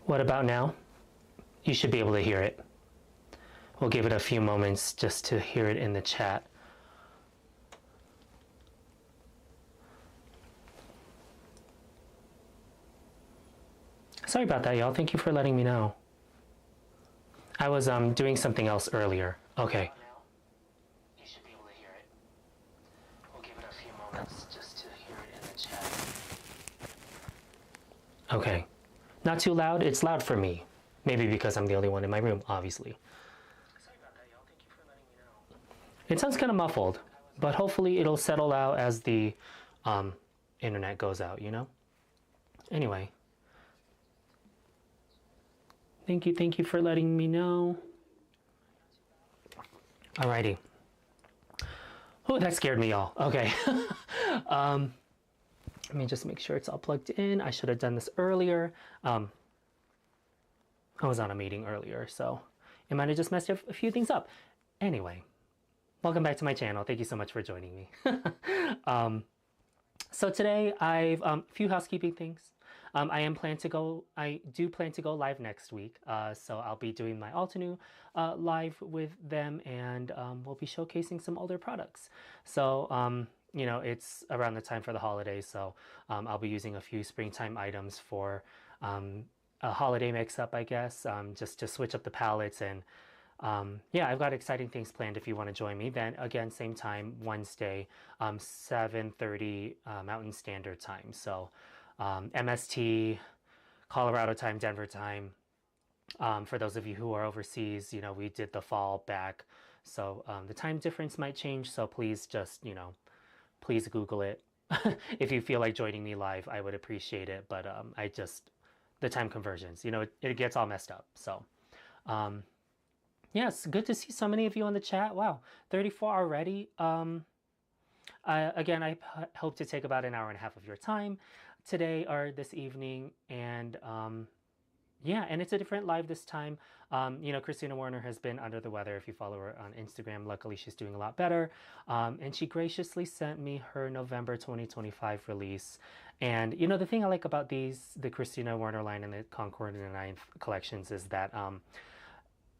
What about now? You should be able to hear it. We'll give it a few moments just to hear it in the chat. Sorry about that, y'all. Thank you for letting me know. I was doing something else earlier. Okay. You should be able to hear it. We'll give it a few moments just to hear it in the chat. Okay. Not too loud. It's loud for me. Maybe because I'm the only one in my room, obviously. Sorry about that, y'all. Thank you for letting me know. It sounds kind of muffled, but hopefully it'll settle out as the internet goes out, you know? Anyway. Thank you for letting me know. Alrighty. Oh, that scared me, y'all. Okay. Let me just make sure it's all plugged in. I should have done this earlier. I was on a meeting earlier, so it might have just messed a few things up. Anyway, welcome back to my channel. Thank you so much for joining me. So today I've a few housekeeping things. I do plan to go live next week. So I'll be doing my Altenew live with them, and we'll be showcasing some older products. So you know, it's around the time for the holidays, so I'll be using a few springtime items for a holiday mix-up, I guess, just to switch up the palettes. And yeah, I've got exciting things planned if you want to join me. Then again, same time, Wednesday, 7:30 Mountain Standard Time. So MST, Colorado time, Denver time. For those of you who are overseas, you know, we did the fall back. So the time difference might change. So please just, you know, please Google it. If you feel like joining me live, I would appreciate it. But the time conversions, you know, it gets all messed up. So yeah, it's good to see so many of you on the chat. Wow, 34 already. Again, I hope to take about an hour and a half of your time today or this evening. And yeah, and it's a different live this time. You know, Kristina Werner has been under the weather. If you follow her on Instagram, luckily she's doing a lot better. And she graciously sent me her November 2025 release. And, you know, the thing I like about the Kristina Werner line and the Concord and the Ninth collections is that,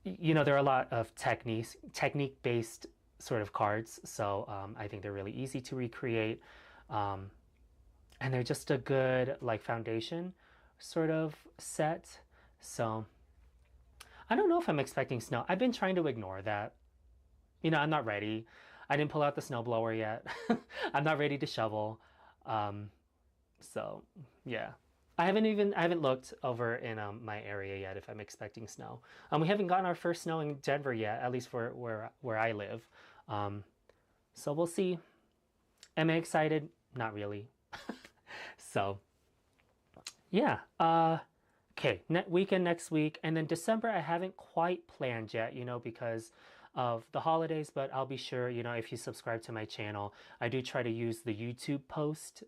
you know, there are a lot of technique-based sort of cards. So I think they're really easy to recreate. And they're just a good, like, foundation sort of set. So I don't know if I'm expecting snow. I've been trying to ignore that. You know, I'm not ready. I didn't pull out the snowblower yet. I'm not ready to shovel. So yeah, I haven't looked over in my area yet if I'm expecting snow. We haven't gotten our first snow in Denver yet, at least for where I live. So we'll see. Am I excited? Not really. So yeah. Okay, weekend next week, and then December I haven't quite planned yet, you know, because of the holidays, but I'll be sure, you know, if you subscribe to my channel, I do try to use the YouTube post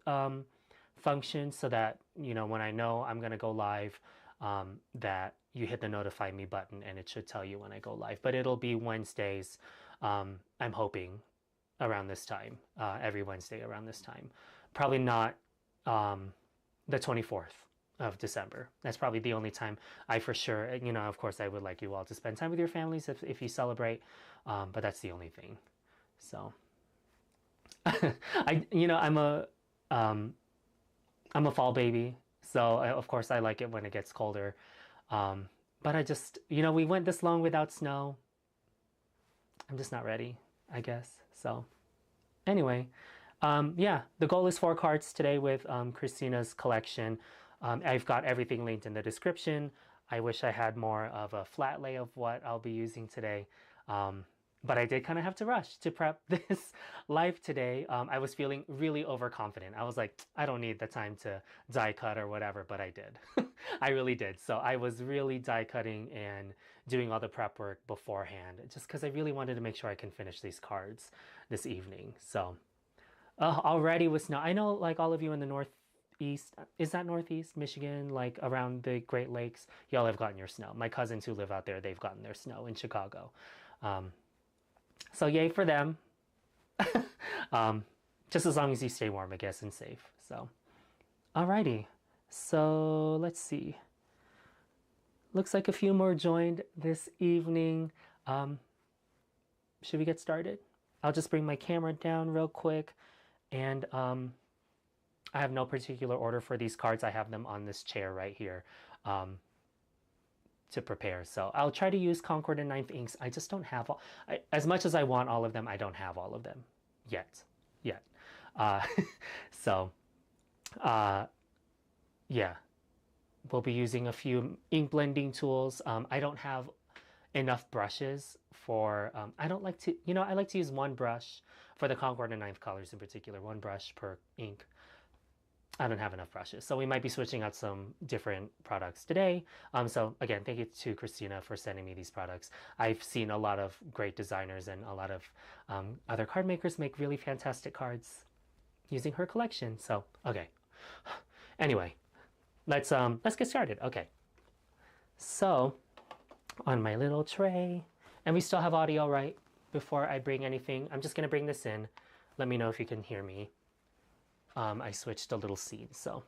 function so that, you know, when I know I'm gonna go live, that you hit the notify me button and it should tell you when I go live. But it'll be Wednesdays, I'm hoping, around this time, every Wednesday around this time. Probably not the 24th of December. That's probably the only time I for sure, you know, of course I would like you all to spend time with your families if you celebrate, but that's the only thing. So you know, I'm a fall baby, so of course I like it when it gets colder. But I just, you know, we went this long without snow. I'm just not ready, I guess. So anyway, yeah, the goal is 4 cards today with Kristina's collection. I've got everything linked in the description. I wish I had more of a flat lay of what I'll be using today. But I did kind of have to rush to prep this live today. I was feeling really overconfident. I was like, I don't need the time to die cut or whatever, but I did. I really did. So I was really die cutting and doing all the prep work beforehand, just because I really wanted to make sure I can finish these cards this evening. So already with snow. I know, like, all of you in the Northeast, is that Northeast Michigan, like around the Great Lakes, y'all have gotten your snow. My cousins who live out there, they've gotten their snow in Chicago. So yay for them. Just as long as you stay warm, I guess, and safe. So alrighty, so let's see. looks like a few more joined this evening. Should we get started? I'll just bring my camera down real quick, and I have no particular order for these cards. I have them on this chair right here to prepare. So I'll try to use Concord and Ninth inks. I just don't have as much as I want all of them. I don't have all of them yet. Uh, so yeah, we'll be using a few ink blending tools. I don't have enough brushes for, I don't like to, I like to use one brush for the Concord and Ninth colors in particular, one brush per ink. I don't have enough brushes, so we might be switching out some different products today. So again, thank you to Kristina for sending me these products. I've seen a lot of great designers and a lot of other card makers make really fantastic cards using her collection. So okay, anyway, let's get started. Okay, so on my little tray, and we still have audio, right? Before I bring anything, I'm just gonna bring this in. Let me know if you can hear me. I switched a little scene, so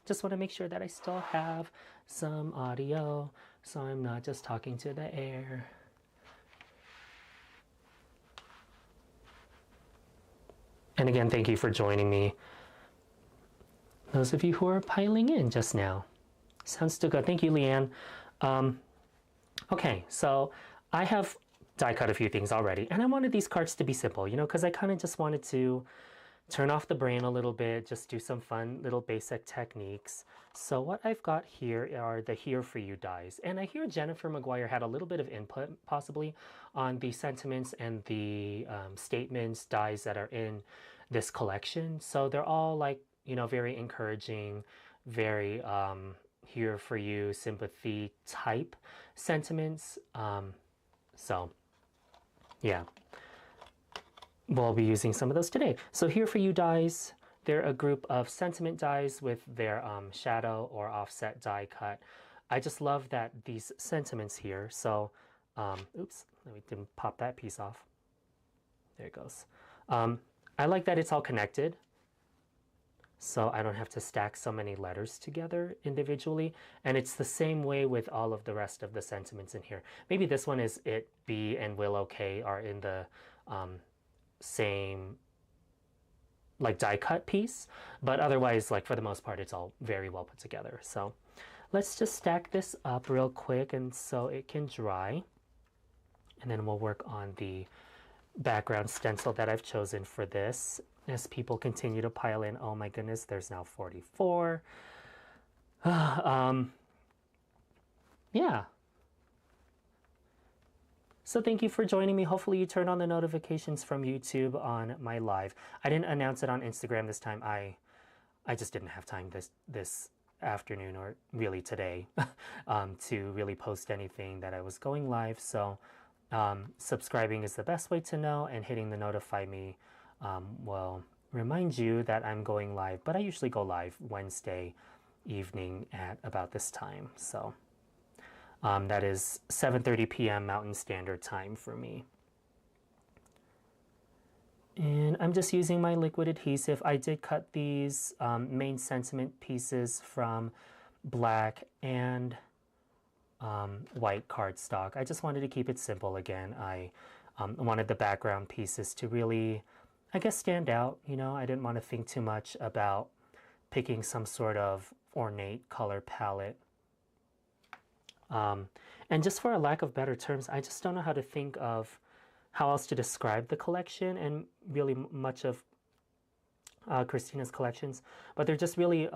just want to make sure that I still have some audio, so I'm not just talking to the air. And again, thank you for joining me. Those of you who are piling in just now. Sounds still good. Thank you, Leanne. Okay, so I have die cut a few things already, and I wanted these cards to be simple, because I kind of just wanted to turn off the brain a little bit, just do some fun little basic techniques. So what I've got here are the Here For You dies. And I hear Jennifer McGuire had a little bit of input possibly on the sentiments and the statements dies that are in this collection. So they're all like, very encouraging, very here for you, sympathy type sentiments. So yeah. We'll be using some of those today. So Here For You dies, they're a group of sentiment dies with their shadow or offset die cut. I just love that these sentiments here. So, oops, we didn't pop that piece off. There it goes. I like that it's all connected, so I don't have to stack so many letters together individually. And it's the same way with all of the rest of the sentiments in here. Maybe this one is It, Be, and Will Okay are in the same like die cut piece, but otherwise, like for the most part, it's all very well put together. So let's just stack this up real quick and so it can dry, and then we'll work on the background stencil that I've chosen for this as people continue to pile in. Oh my goodness, there's now 44. Yeah. So thank you for joining me. Hopefully you turned on the notifications from YouTube on my live. I didn't announce it on Instagram this time. I just didn't have time this afternoon, or really today, to really post anything that I was going live. So subscribing is the best way to know, and hitting the notify me will remind you that I'm going live. But I usually go live Wednesday evening at about this time. So that is 7:30 p.m. Mountain Standard Time for me. And I'm just using my liquid adhesive. I did cut these main sentiment pieces from black and white cardstock. I just wanted to keep it simple again. I wanted the background pieces to really, I guess, stand out. I didn't want to think too much about picking some sort of ornate color palette. And just for a lack of better terms, I just don't know how to think of how else to describe the collection and really much of Kristina's collections, but they're just really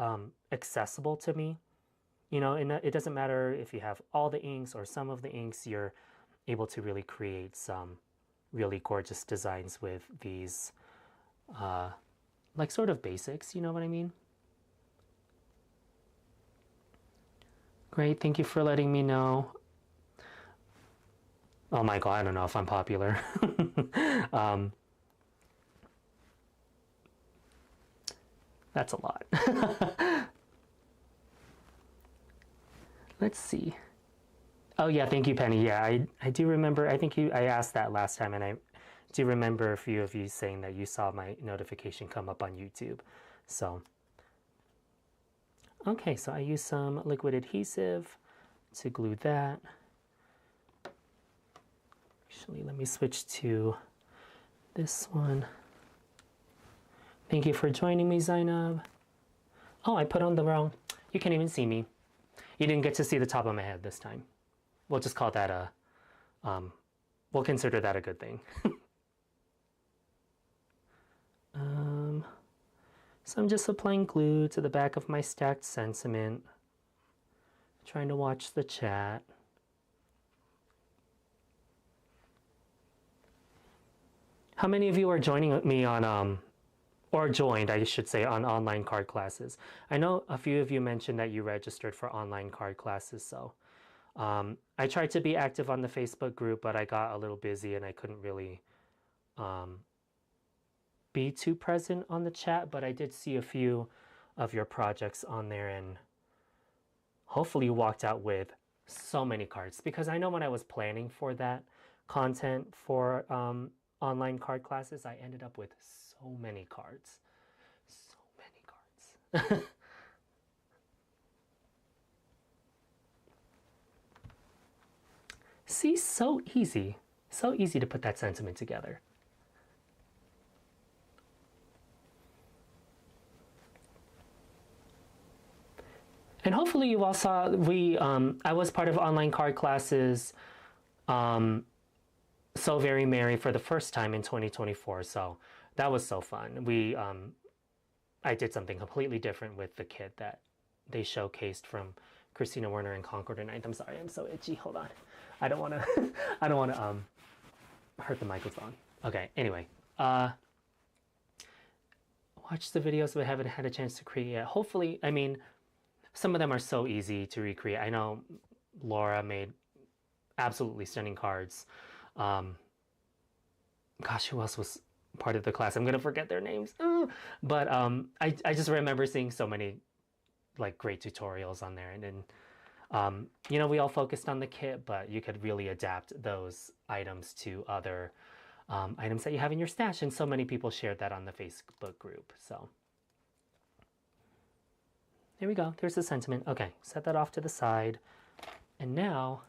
accessible to me. And it doesn't matter if you have all the inks or some of the inks, you're able to really create some really gorgeous designs with these like sort of basics, you know what I mean? Great, thank you for letting me know. Oh my god, I don't know if I'm popular. That's a lot. Let's see. Oh yeah, thank you, Penny. Yeah, I do remember, I think I asked that last time, and I do remember a few of you saying that you saw my notification come up on YouTube. So, okay, so I use some liquid adhesive to glue that. Actually, let me switch to this one. Thank you for joining me, Zainab. Oh, I put on the wrong, you can't even see me. You didn't get to see the top of my head this time. We'll just call that a, we'll consider that a good thing. So I'm just applying glue to the back of my stacked sentiment. Trying to watch the chat. How many of you are joining me on, or joined, I should say, on online card classes? I know a few of you mentioned that you registered for online card classes, so I tried to be active on the Facebook group, but I got a little busy and I couldn't really be too present on the chat, but I did see a few of your projects on there, and hopefully you walked out with so many cards, because I know when I was planning for that content for online card classes, I ended up with so many cards. So many cards. See, so easy. So easy to put that sentiment together. And hopefully you all saw, I was part of online card classes, So Very Merry for the first time in 2024. So that was so fun. I did something completely different with the kit that they showcased from Kristina, Werner, and Concord and Ninth. I'm sorry, I'm so itchy. Hold on. I don't want to, I don't want to hurt the microphone. Okay, anyway. Watch the videos, but haven't had a chance to create yet. Hopefully, I mean, some of them are so easy to recreate. I know Laura made absolutely stunning cards. Gosh, who else was part of the class? I'm gonna forget their names. But I just remember seeing so many like great tutorials on there, and then you know, we all focused on the kit, but you could really adapt those items to other items that you have in your stash, and so many people shared that on the Facebook group. So there we go. There's the sentiment. Okay, set that off to the side. And now,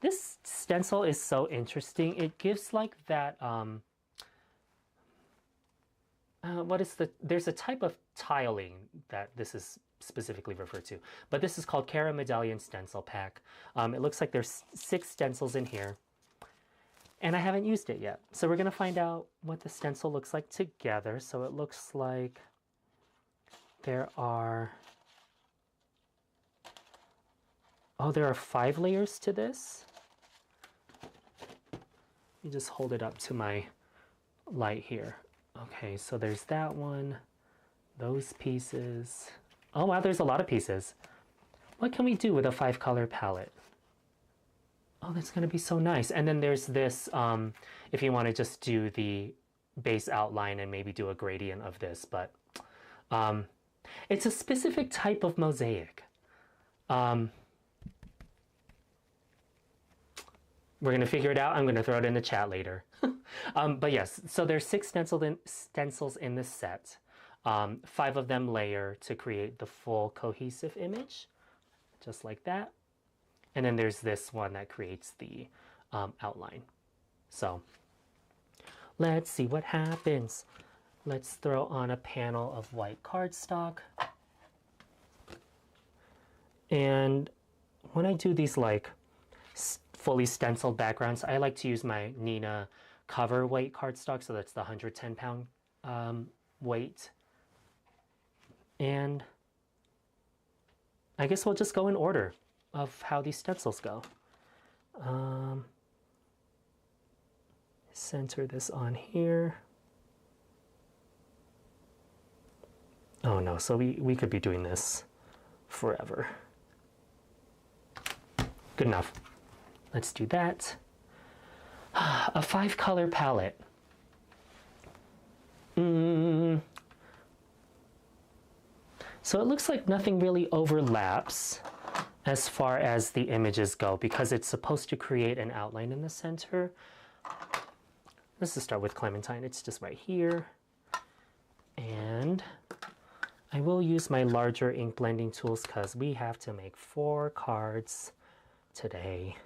this stencil is so interesting. It gives like that, there's a type of tiling that this is specifically referred to, but this is called Cara Medallion stencil pack. It looks like there's 6 stencils in here, and I haven't used it yet. So we're gonna find out what the stencil looks like together. So it looks like there are, there are 5 layers to this. Let me just hold it up to my light here. Okay, so there's that one, those pieces. Oh wow, there's a lot of pieces. What can we do with a 5-color palette? Oh, that's gonna be so nice. And then there's this, if you wanna just do the base outline and maybe do a gradient of this, but it's a specific type of mosaic. We're gonna figure it out. I'm gonna throw it in the chat later. But yes, so there's 6 stencils in this set. 5 of them layer to create the full cohesive image, just like that. And then there's this one that creates the outline. So let's see what happens. Let's throw on a panel of white cardstock. And when I do these like fully stenciled backgrounds, I like to use my Nina cover weight cardstock, so that's the 110-pound weight. And I guess we'll just go in order of how these stencils go. Center this on here. Oh no, so we could be doing this forever. Good enough. Let's do that. A 5-color palette. So it looks like nothing really overlaps as far as the images go, because it's supposed to create an outline in the center. Let's just start with Clementine. It's just right here. And I will use my larger ink blending tools because we have to make 4 cards today.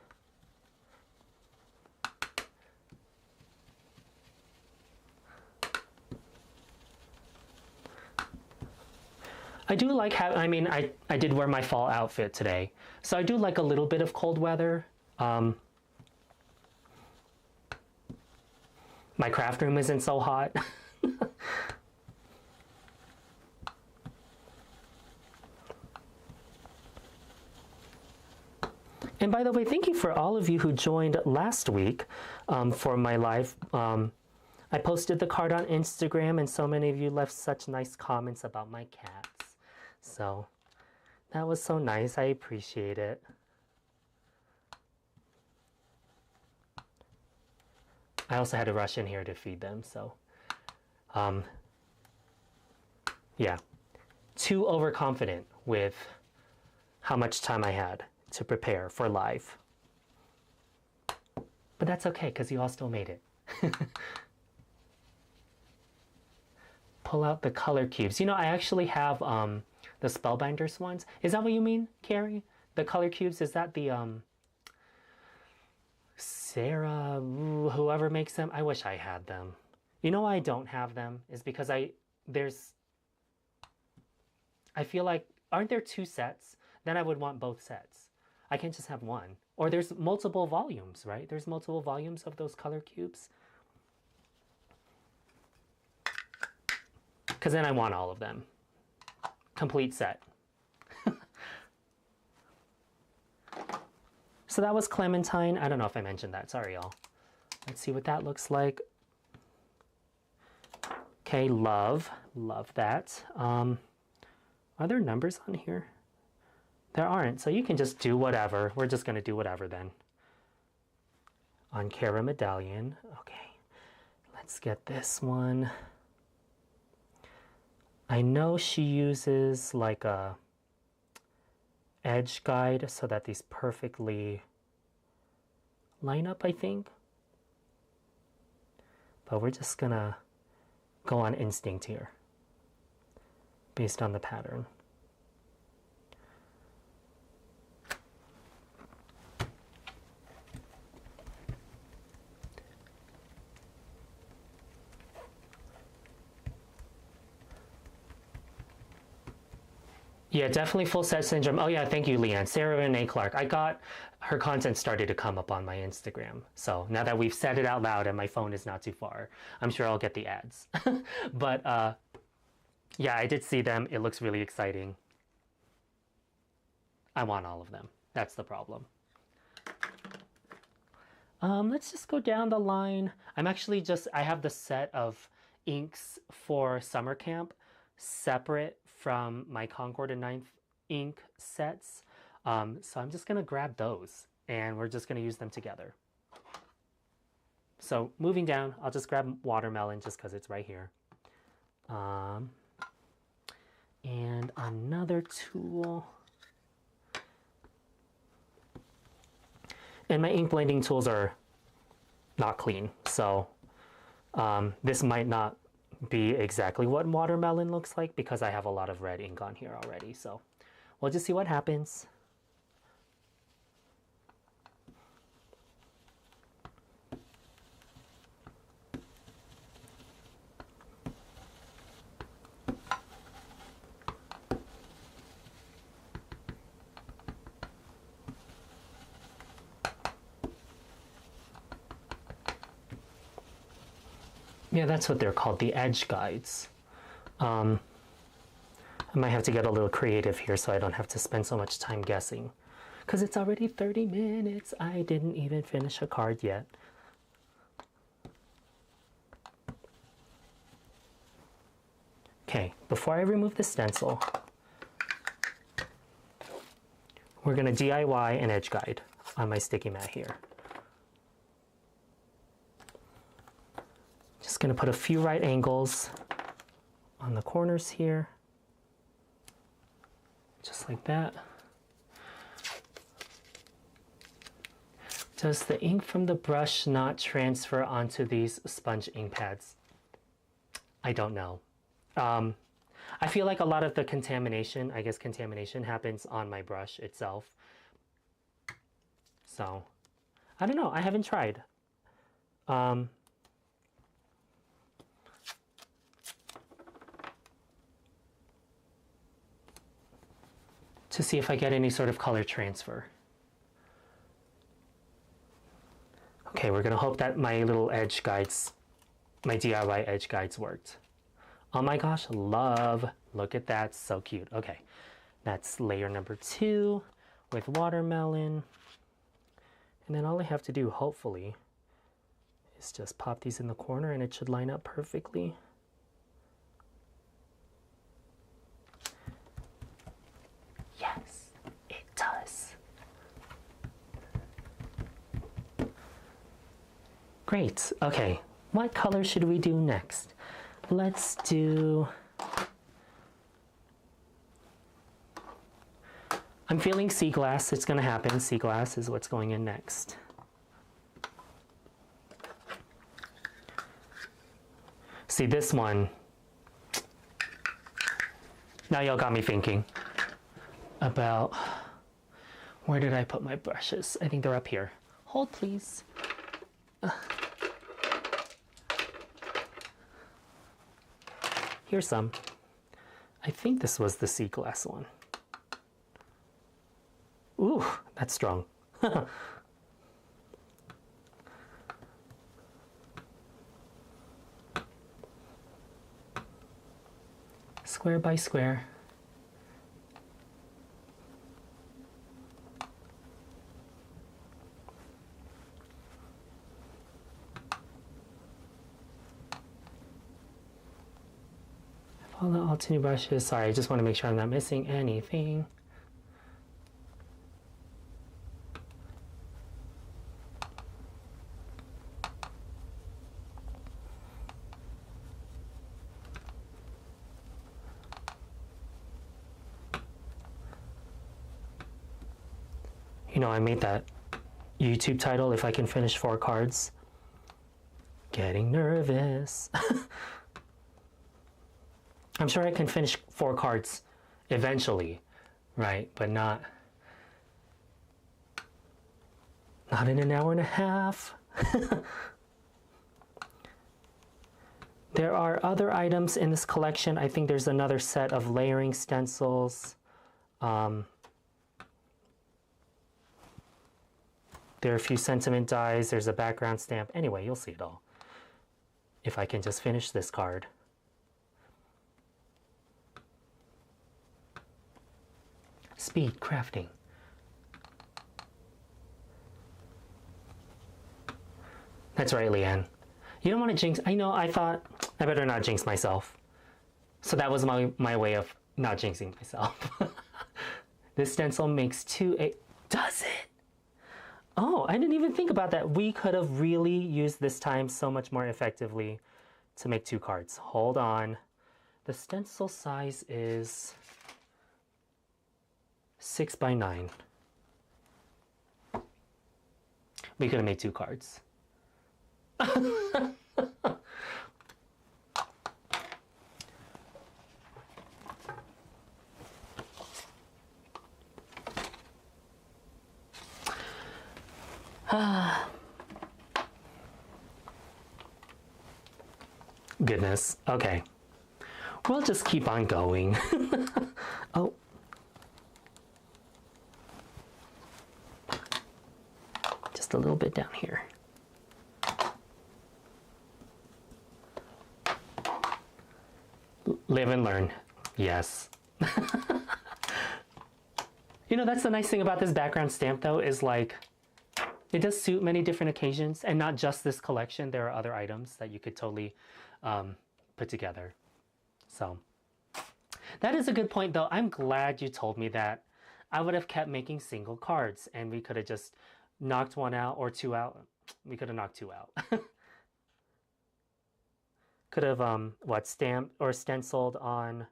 I do like how, I mean, I did wear my fall outfit today, so I do like a little bit of cold weather. My craft room isn't so hot. And by the way, thank you for all of you who joined last week for my live. I posted the card on Instagram, and so many of you left such nice comments about my cats. So that was so nice. I appreciate it. I also had to rush in here to feed them, so yeah, too overconfident with how much time I had to prepare for live. But that's okay, because you all still made it. Pull out the color cubes. You know, I actually have the Spellbinders ones. Is that what you mean, Carrie? The color cubes, is that the Sarah, whoever makes them? I wish I had them. You know why I don't have them? Is because I feel like, aren't there 2 sets? Then I would want both sets. I can't just have one. Or there's multiple volumes, right? There's multiple volumes of those color cubes. Because then I want all of them. Complete set. So that was Clementine. I don't know if I mentioned that. Sorry, y'all. Let's see what that looks like. Okay, love. Love that. Are there numbers on here? There aren't, so you can just do whatever. We're just going to do whatever then. On Cara Medallion. Okay, let's get this one. I know she uses like a edge guide so that these perfectly line up, I think. But we're just going to go on instinct here based on the pattern. Yeah, definitely full set syndrome. Oh yeah, thank you, Leanne. Sarah Renee Clark. I got her content started to come up on my Instagram. So now that we've said it out loud and my phone is not too far, I'm sure I'll get the ads. But yeah, I did see them. It looks really exciting. I want all of them. That's the problem. Let's just go down the line. I have the set of inks for summer camp separate from my Concord and Ninth ink sets. So I'm just gonna grab those and we're just gonna use them together. So moving down, I'll just grab watermelon just because it's right here. And another tool. And my ink blending tools are not clean, so this might not be exactly what watermelon looks like because I have a lot of red ink on here already. So we'll just see what happens. Yeah, that's what they're called, the edge guides. I might have to get a little creative here so I don't have to spend so much time guessing. Because it's already 30 minutes. I didn't even finish a card yet. Okay, before I remove the stencil, we're going to DIY an edge guide on my sticky mat here. Just going to put a few right angles on the corners here, just like that. Does the ink from the brush not transfer onto these sponge ink pads? I don't know. I I feel like a lot of the contamination, I guess contamination happens on my brush itself. So, I don't know. I haven't tried. To see if I get any sort of color transfer. Okay, we're gonna hope that my little edge guides, my DIY edge guides worked. Oh my gosh, love. Look at that, so cute. Okay, that's layer number 2 with watermelon. And then all I have to do, hopefully, is just pop these in the corner and it should line up perfectly. Yes, it does. Great, okay. What color should we do next? Let's do... I'm feeling sea glass. It's gonna happen. Sea glass is what's going in next. See, this one, now y'all got me thinking about where did I put my brushes? I think they're up here. Hold, please. Here's some. I think this was the sea glass one. Ooh, that's strong. Square by square. All the Altini brushes. Sorry, I just want to make sure I'm not missing anything. You know, I made that YouTube title, If I Can Finish 4 Cards. Getting nervous. I'm sure I can finish 4 cards eventually, right? But not in an hour and a half. There are other items in this collection. I think there's another set of layering stencils. There are a few sentiment dies. There's a background stamp. Anyway, you'll see it all. If I can just finish this card. Speed crafting. That's right, Leanne. You don't want to jinx. I know, I thought I better not jinx myself. So that was my way of not jinxing myself. This stencil makes 2 does it? Oh, I didn't even think about that. We could have really used this time so much more effectively to make 2 cards. Hold on. The stencil size is 6 by 9. We could have made 2 cards. Goodness. Okay. We'll just keep on going. Oh. Just a little bit down here. Live and learn. Yes. You know, that's the nice thing about this background stamp, though, is like, it does suit many different occasions, and not just this collection. There are other items that you could totally put together. So that is a good point, though. I'm glad you told me that. I would have kept making single cards, and we could have just knocked 1 out or 2 out. We could have knocked 2 out. Could have, stamped or stenciled on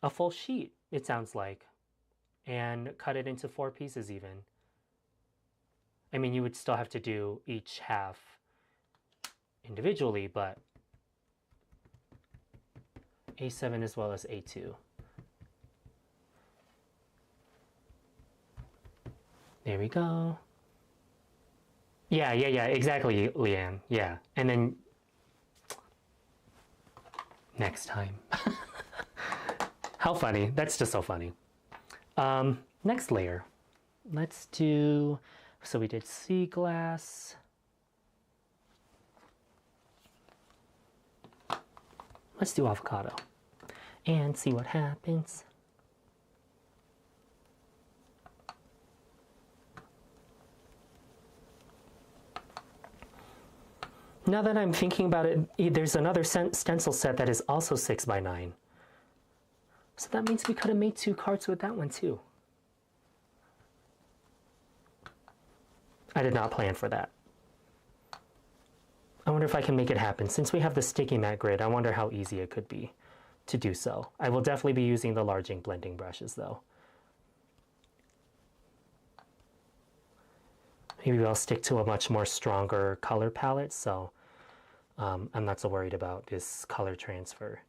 a full sheet, it sounds like, and cut it into 4 pieces even. I mean, you would still have to do each half individually, but A7 as well as A2. There we go. Yeah, exactly, Leanne. Yeah, and then next time. How funny. That's just so funny. Next layer. Let's do, so we did sea glass. Let's do avocado and see what happens. Now that I'm thinking about it, there's another stencil set that is also 6x9. So that means we could have made 2 cards with that one too. I did not plan for that. I wonder if I can make it happen. Since we have the sticky mat grid, I wonder how easy it could be to do so. I will definitely be using the large ink blending brushes though. Maybe I'll stick to a much more stronger color palette, so I'm not so worried about this color transfer.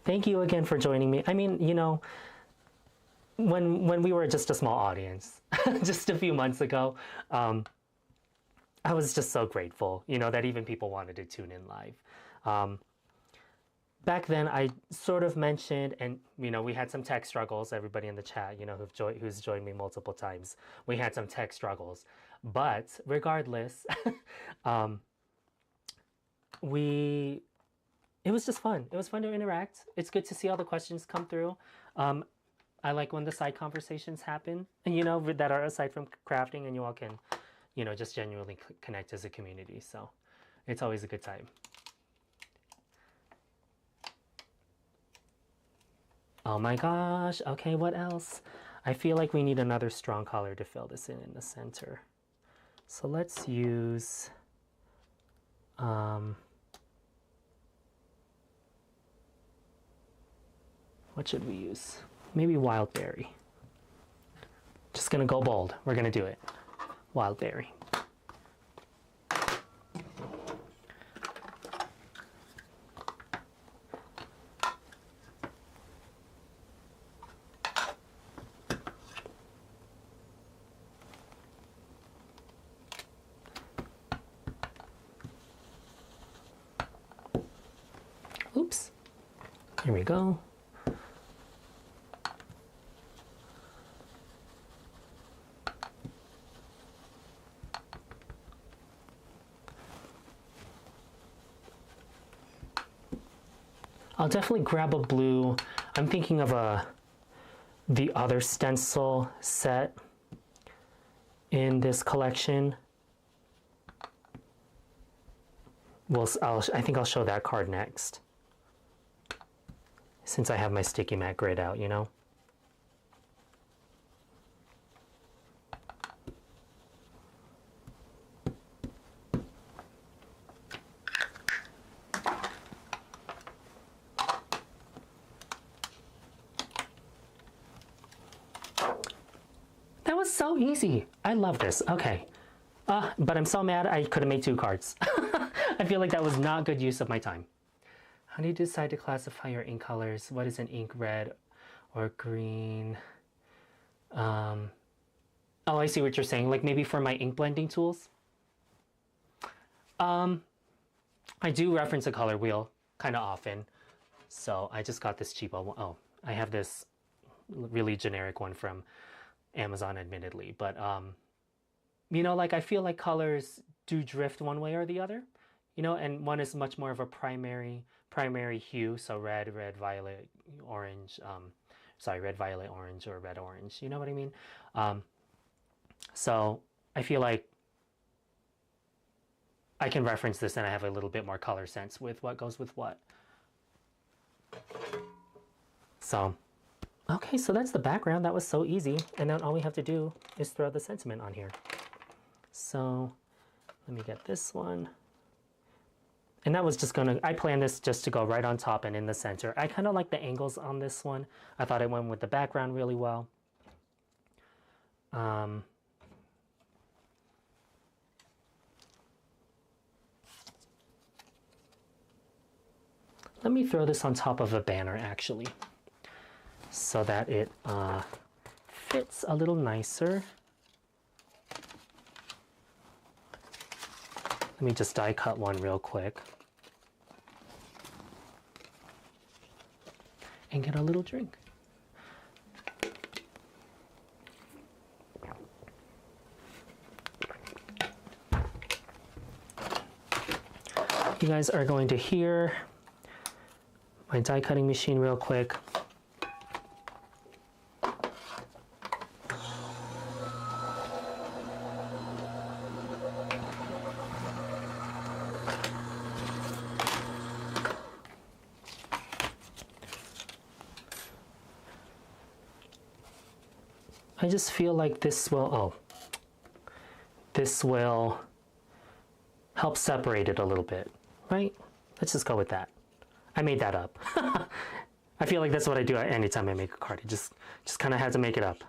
Thank you again for joining me. I mean, you know, when we were just a small audience, just a few months ago, I was just so grateful, you know, that even people wanted to tune in live. Back then, I sort of mentioned, and you know, we had some tech struggles. Everybody in the chat, you know, who's joined me multiple times, we had some tech struggles. But regardless, it was just fun. It was fun to interact. It's good to see all the questions come through. I like when the side conversations happen, and you know, that are aside from crafting, and you all can, you know, just genuinely connect as a community. So it's always a good time. Oh my gosh. Okay, what else? I feel like we need another strong color to fill this in the center. So let's use what should we use? Maybe wild berry. Just gonna go bold. We're gonna do it. Wild berry. Oops. Here we go. I'll definitely grab a blue. I'm thinking of the other stencil set in this collection. I think I'll show that card next, since I have my sticky mat grid out, you know? That was so easy. I love this. Okay. But I'm so mad I could have made 2 cards. I feel like that was not good use of my time. How do you decide to classify your ink colors? What is an ink, red or green? Oh, I see what you're saying. Like maybe for my ink blending tools. I do reference a color wheel kind of often. So I just got this cheapo one. Oh, I have this really generic one from Amazon, admittedly. But, you know, like I feel like colors do drift one way or the other. You know, and one is much more of a primary hue, so red, violet, orange, red, violet, orange, or red, orange, you know what I mean? So I feel like I can reference this and I have a little bit more color sense with what goes with what. So, okay, so that's the background. That was so easy. And then all we have to do is throw the sentiment on here. So let me get this one. And that was just gonna, I planned this just to go right on top and in the center. I kind of like the angles on this one. I thought it went with the background really well. Let me throw this on top of a banner actually, so that it fits a little nicer. Let me just die cut one real quick. And get a little drink. You guys are going to hear my die cutting machine real quick. I just feel like this will, this will help separate it a little bit, right? Let's just go with that. I made that up. I feel like that's what I do anytime I make a card. I just kind of had to make it up.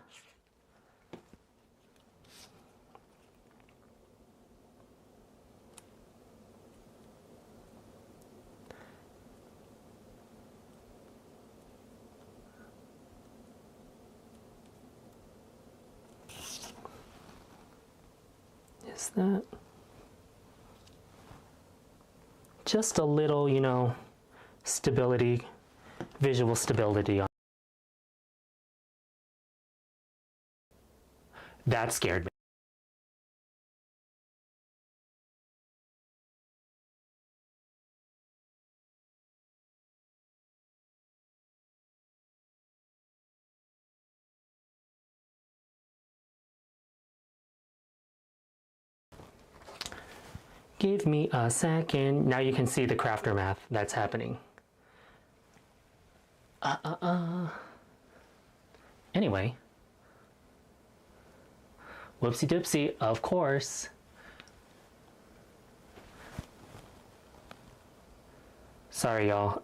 Is that just a little, you know, stability, visual stability on. That scared me. Give me a second. Now you can see the crafter math that's happening. Anyway. Whoopsie doopsie, of course. Sorry, y'all.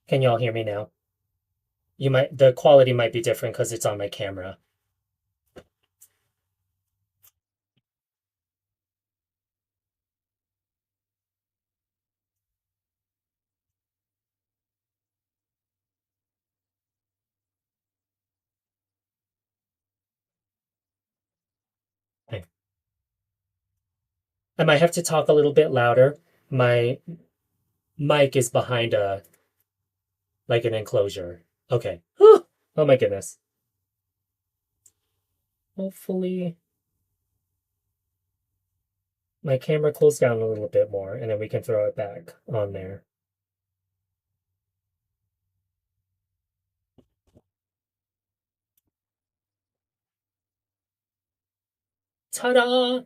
Can y'all hear me now? The quality might be different because it's on my camera. Okay. I might have to talk a little bit louder. My mic is behind like an enclosure. Okay. Oh my goodness. Hopefully my camera cools down a little bit more and then we can throw it back on there. Ta-da!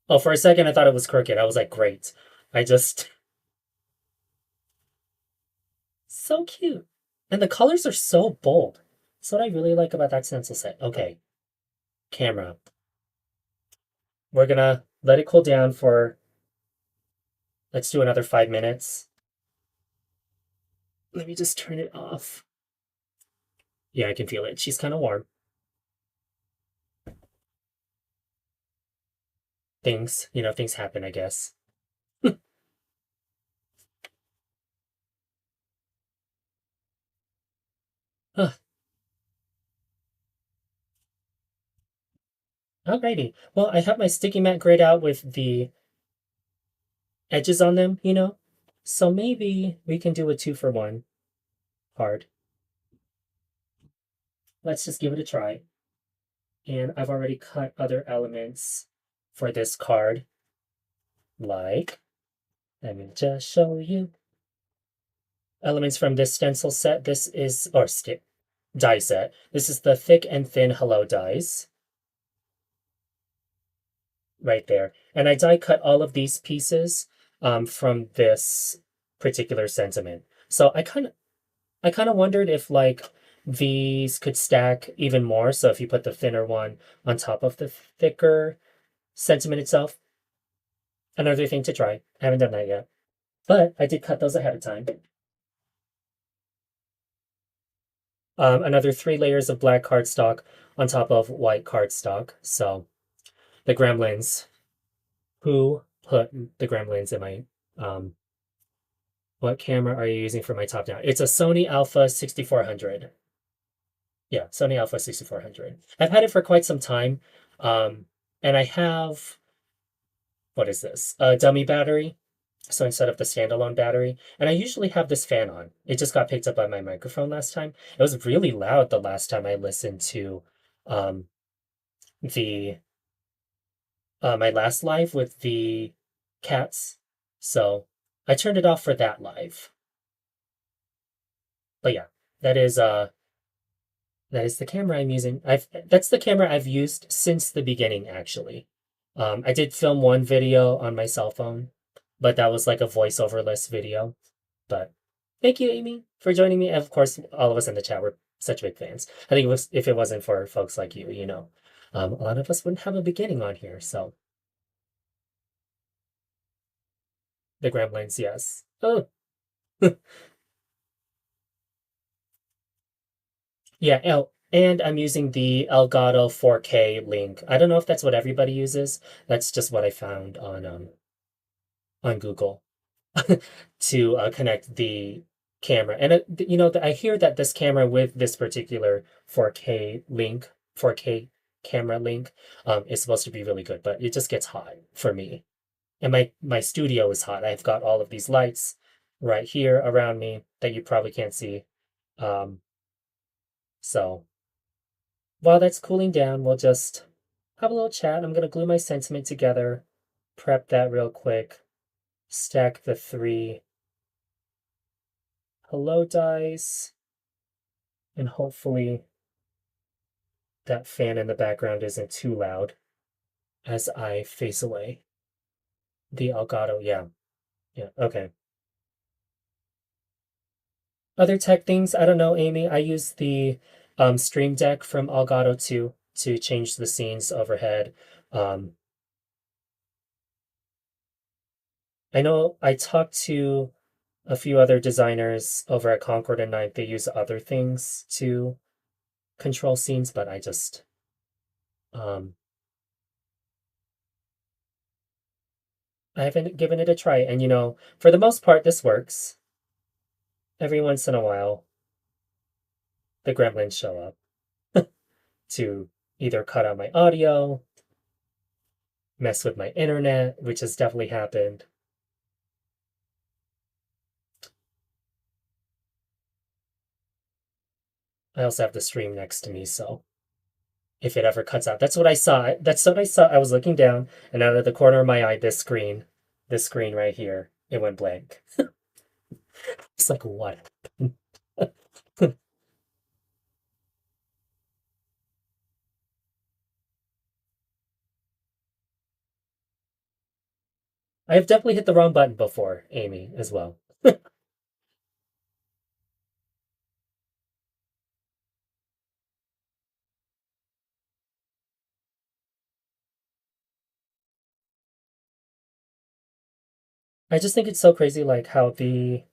Oh, for a second I thought it was crooked. I was like, great. So cute. And the colors are so bold. That's what I really like about that stencil set. Okay. Camera. We're gonna let it cool down for, let's do another 5 minutes. Let me just turn it off. Yeah, I can feel it. She's kind of warm. Things happen, I guess. Huh. Alrighty. Well, I have my sticky mat grayed out with the edges on them, you know? So maybe we can do a 2-for-1 card. Let's just give it a try. And I've already cut other elements for this card, like, let me just show you elements from this stencil set. This is, or stick die set. This is the thick and thin hello dies right there. And I die cut all of these pieces from this particular sentiment. So I kind of wondered if like these could stack even more. So if you put the thinner one on top of the thicker sentiment itself, another thing to try. I haven't done that yet, but I did cut those ahead of time. Another 3 layers of black cardstock on top of white cardstock. So the gremlins. Who put the gremlins in my what camera are you using for my top down? It's a Sony Alpha 6400. Yeah, Sony Alpha 6400. I've had it for quite some time. And I have, what is this? A dummy battery. So instead of the standalone battery, and I usually have this fan on. It just got picked up by my microphone last time. It was really loud the last time I listened to um, the my last live with the cats. So I turned it off for that live. But yeah, that is that is the camera I'm using. I've That's the camera I've used since the beginning actually. I did film one video on my cell phone, but that was like a voiceoverless video. But thank you, Amy, for joining me. And of course, all of us in the chat were such big fans. I think it was if it wasn't for folks like you, a lot of us wouldn't have a beginning on here. So the Gremlins, yes. Oh, yeah. Oh, and I'm using the Elgato 4K link. I don't know if that's what everybody uses. That's just what I found on Google to connect the camera. And I hear that this camera with this particular 4K link, 4K camera link, is supposed to be really good, but it just gets hot for me. And my studio is hot. I've got all of these lights right here around me that you probably can't see. Um, so while that's cooling down, we'll just have a little chat. I'm gonna glue my sentiment together, prep that real quick, stack the 3 hello dies, and hopefully that fan in the background isn't too loud as I face away. The Elgato, yeah, yeah, okay. Other tech things, I don't know, Amy. I use the Stream Deck from Elgato too to change the scenes overhead. Um, I know I talked to a few other designers over at Concord and Ninth. They use other things to control scenes, but um, I haven't given it a try. And for the most part, this works. Every once in a while, the gremlins show up to either cut out my audio, mess with my internet, which has definitely happened. I also have the stream next to me, so if it ever cuts out, that's what I saw. That's what I saw. I was looking down, and out of the corner of my eye, this screen right here, it went blank. It's like, what? I have definitely hit the wrong button before, Amy, as well. I just think it's so crazy, like how the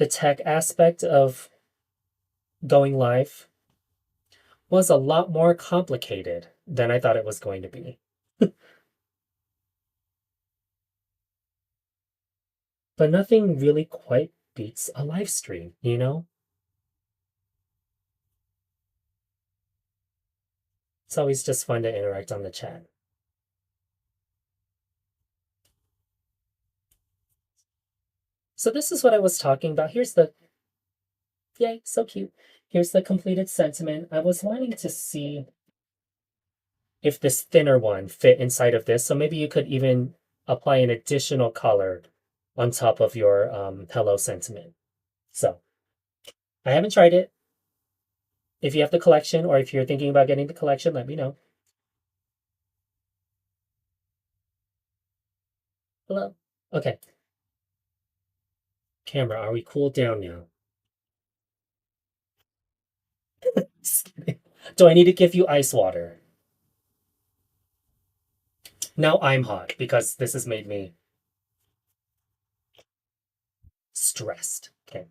tech aspect of going live was a lot more complicated than I thought it was going to be. But nothing really quite beats a live stream, you know? It's always just fun to interact on the chat. So this is what I was talking about. Here's the, yay, so cute. Here's the completed sentiment. I was wanting to see if this thinner one fit inside of this. So maybe you could even apply an additional color on top of your hello sentiment. So I haven't tried it. If you have the collection or if you're thinking about getting the collection, let me know. Hello. Okay. Camera, are we cooled down now? Do I need to give you ice water? Now I'm hot because this has made me stressed. Okay.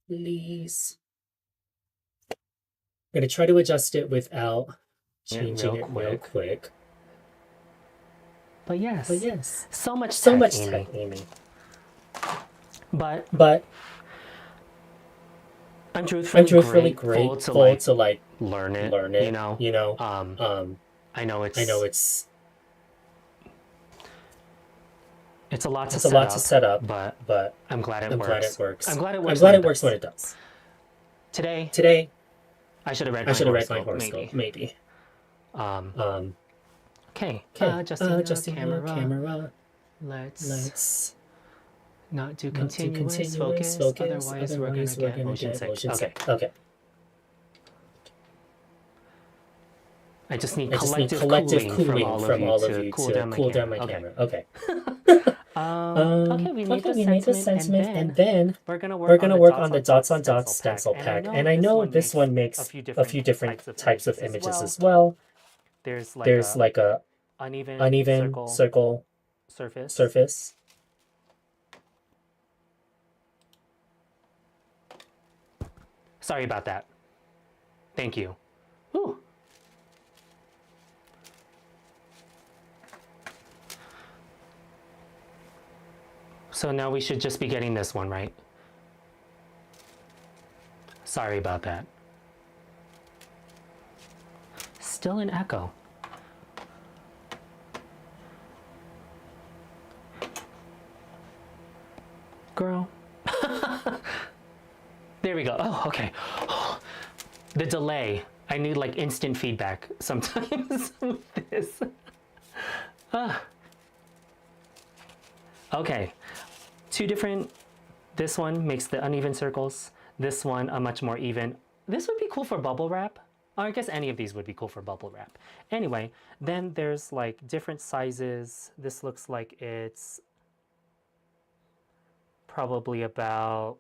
Please. I'm going to try to adjust it without changing it real quick. But yes. So much tech, Amy. But I'm truthfully grateful to like learn it. You know. I know it's a lot to set up, but I'm glad it works. I'm glad it works when it does. Today, I should have read my horoscope. Maybe. Okay. Adjusting the camera. Let's not do continuous focus. Otherwise, we're gonna get motion sick. Okay. I just need collective cooling from all of you to cool down my camera. Okay. Okay, we made the sentiment, and then we're gonna work on the dots on dots stencil pack. And I know this one makes a few different types of images as well. There's like a uneven circle surface. Sorry about that. Thank you. Ooh. So now we should just be getting this one, right? Sorry about that. Still an echo. Girl. There we go. Oh, okay. The delay. I need like instant feedback sometimes with this. Okay. Two different. This one makes the uneven circles. This one a much more even. This would be cool for bubble wrap. Or I guess any of these would be cool for bubble wrap. Anyway, then there's like different sizes. This looks like it's probably about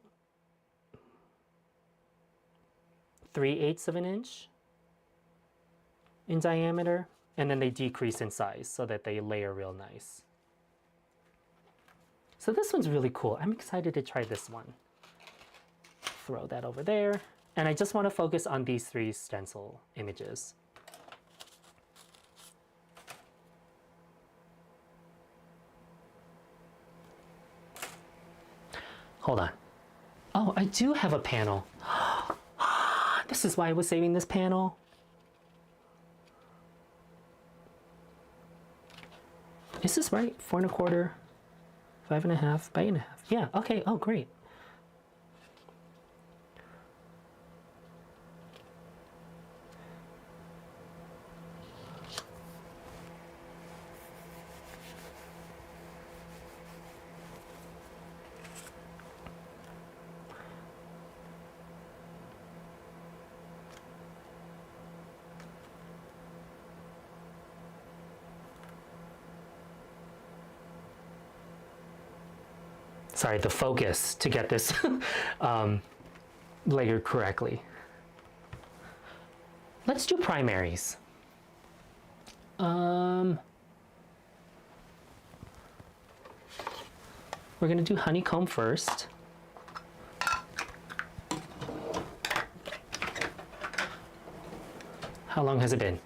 3/8 of an inch in diameter, and then they decrease in size so that they layer real nice. So this one's really cool. I'm excited to try this one. Throw that over there. And I just want to focus on these three stencil images. Hold on. Oh, I do have a panel. This is why I was saving this panel. Is this right? 4 1/4, 5 1/2 by 8 1/2. Yeah, okay, oh great. Sorry, the focus to get this layered correctly. Let's do primaries. We're gonna do honeycomb first. How long has it been?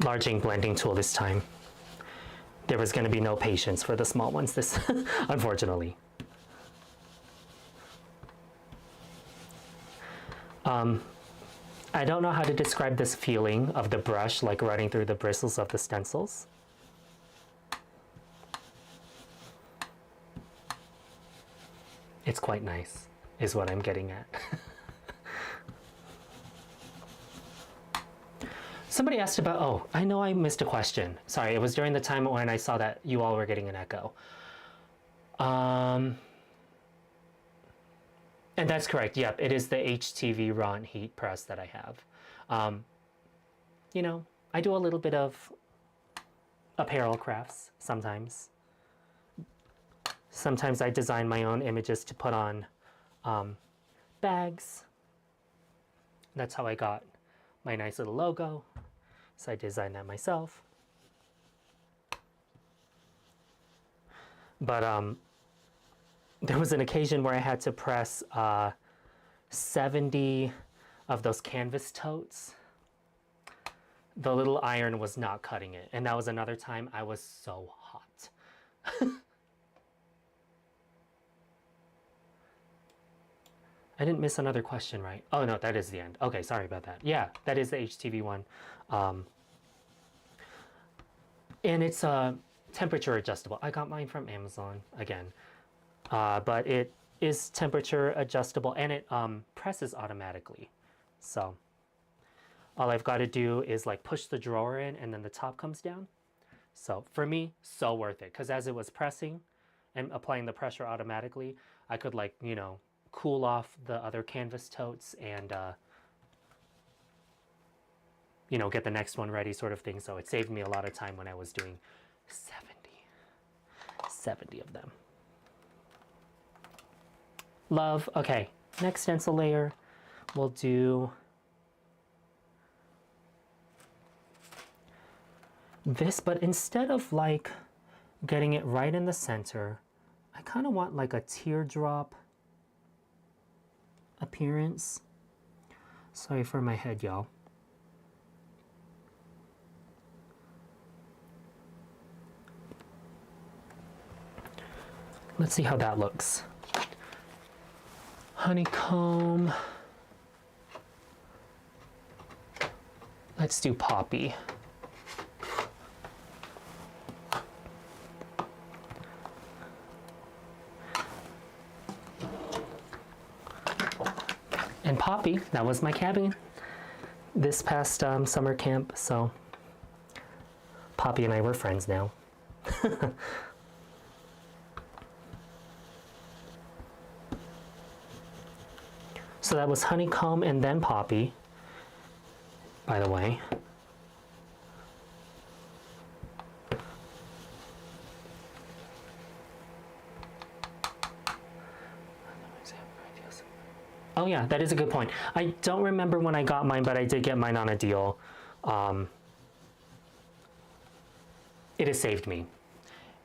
large ink blending tool this time. There was going to be no patience for the small ones this unfortunately. I don't know how to describe this feeling of the brush like running through the bristles of the stencils. It's quite nice, is what I'm getting at. Somebody asked about, oh, I know I missed a question. Sorry, it was during the time when I saw that you all were getting an echo. And that's correct, yep, it is the HTV raw and heat press that I have. You know, I do a little bit of apparel crafts sometimes. Sometimes I design my own images to put on bags. That's how I got my nice little logo. So I designed that myself. But there was an occasion where I had to press 70 of those canvas totes. The little iron was not cutting it. And that was another time I was so hot. I didn't miss another question, right? Oh no, that is the end. Okay, sorry about that. Yeah, that is the HTV one. And it's temperature adjustable. I got mine from Amazon again. But it is temperature adjustable and it presses automatically. So all I've got to do is like push the drawer in and then the top comes down. So for me, so worth it. Because as it was pressing and applying the pressure automatically, I could like, you know, cool off the other canvas totes and you know, get the next one ready sort of thing. So it saved me a lot of time when I was doing 70 of them. Love. Okay, next stencil layer we'll do this, but instead of like getting it right in the center, I kind of want like a teardrop appearance. Sorry for my head, y'all. Let's see how that looks. Honeycomb. Let's do poppy. And Poppy, that was my cabin this past summer camp, so Poppy and I were friends now. So that was honeycomb and then poppy, by the way. Oh yeah, that is a good point. I don't remember when I got mine, but I did get mine on a deal. It has saved me.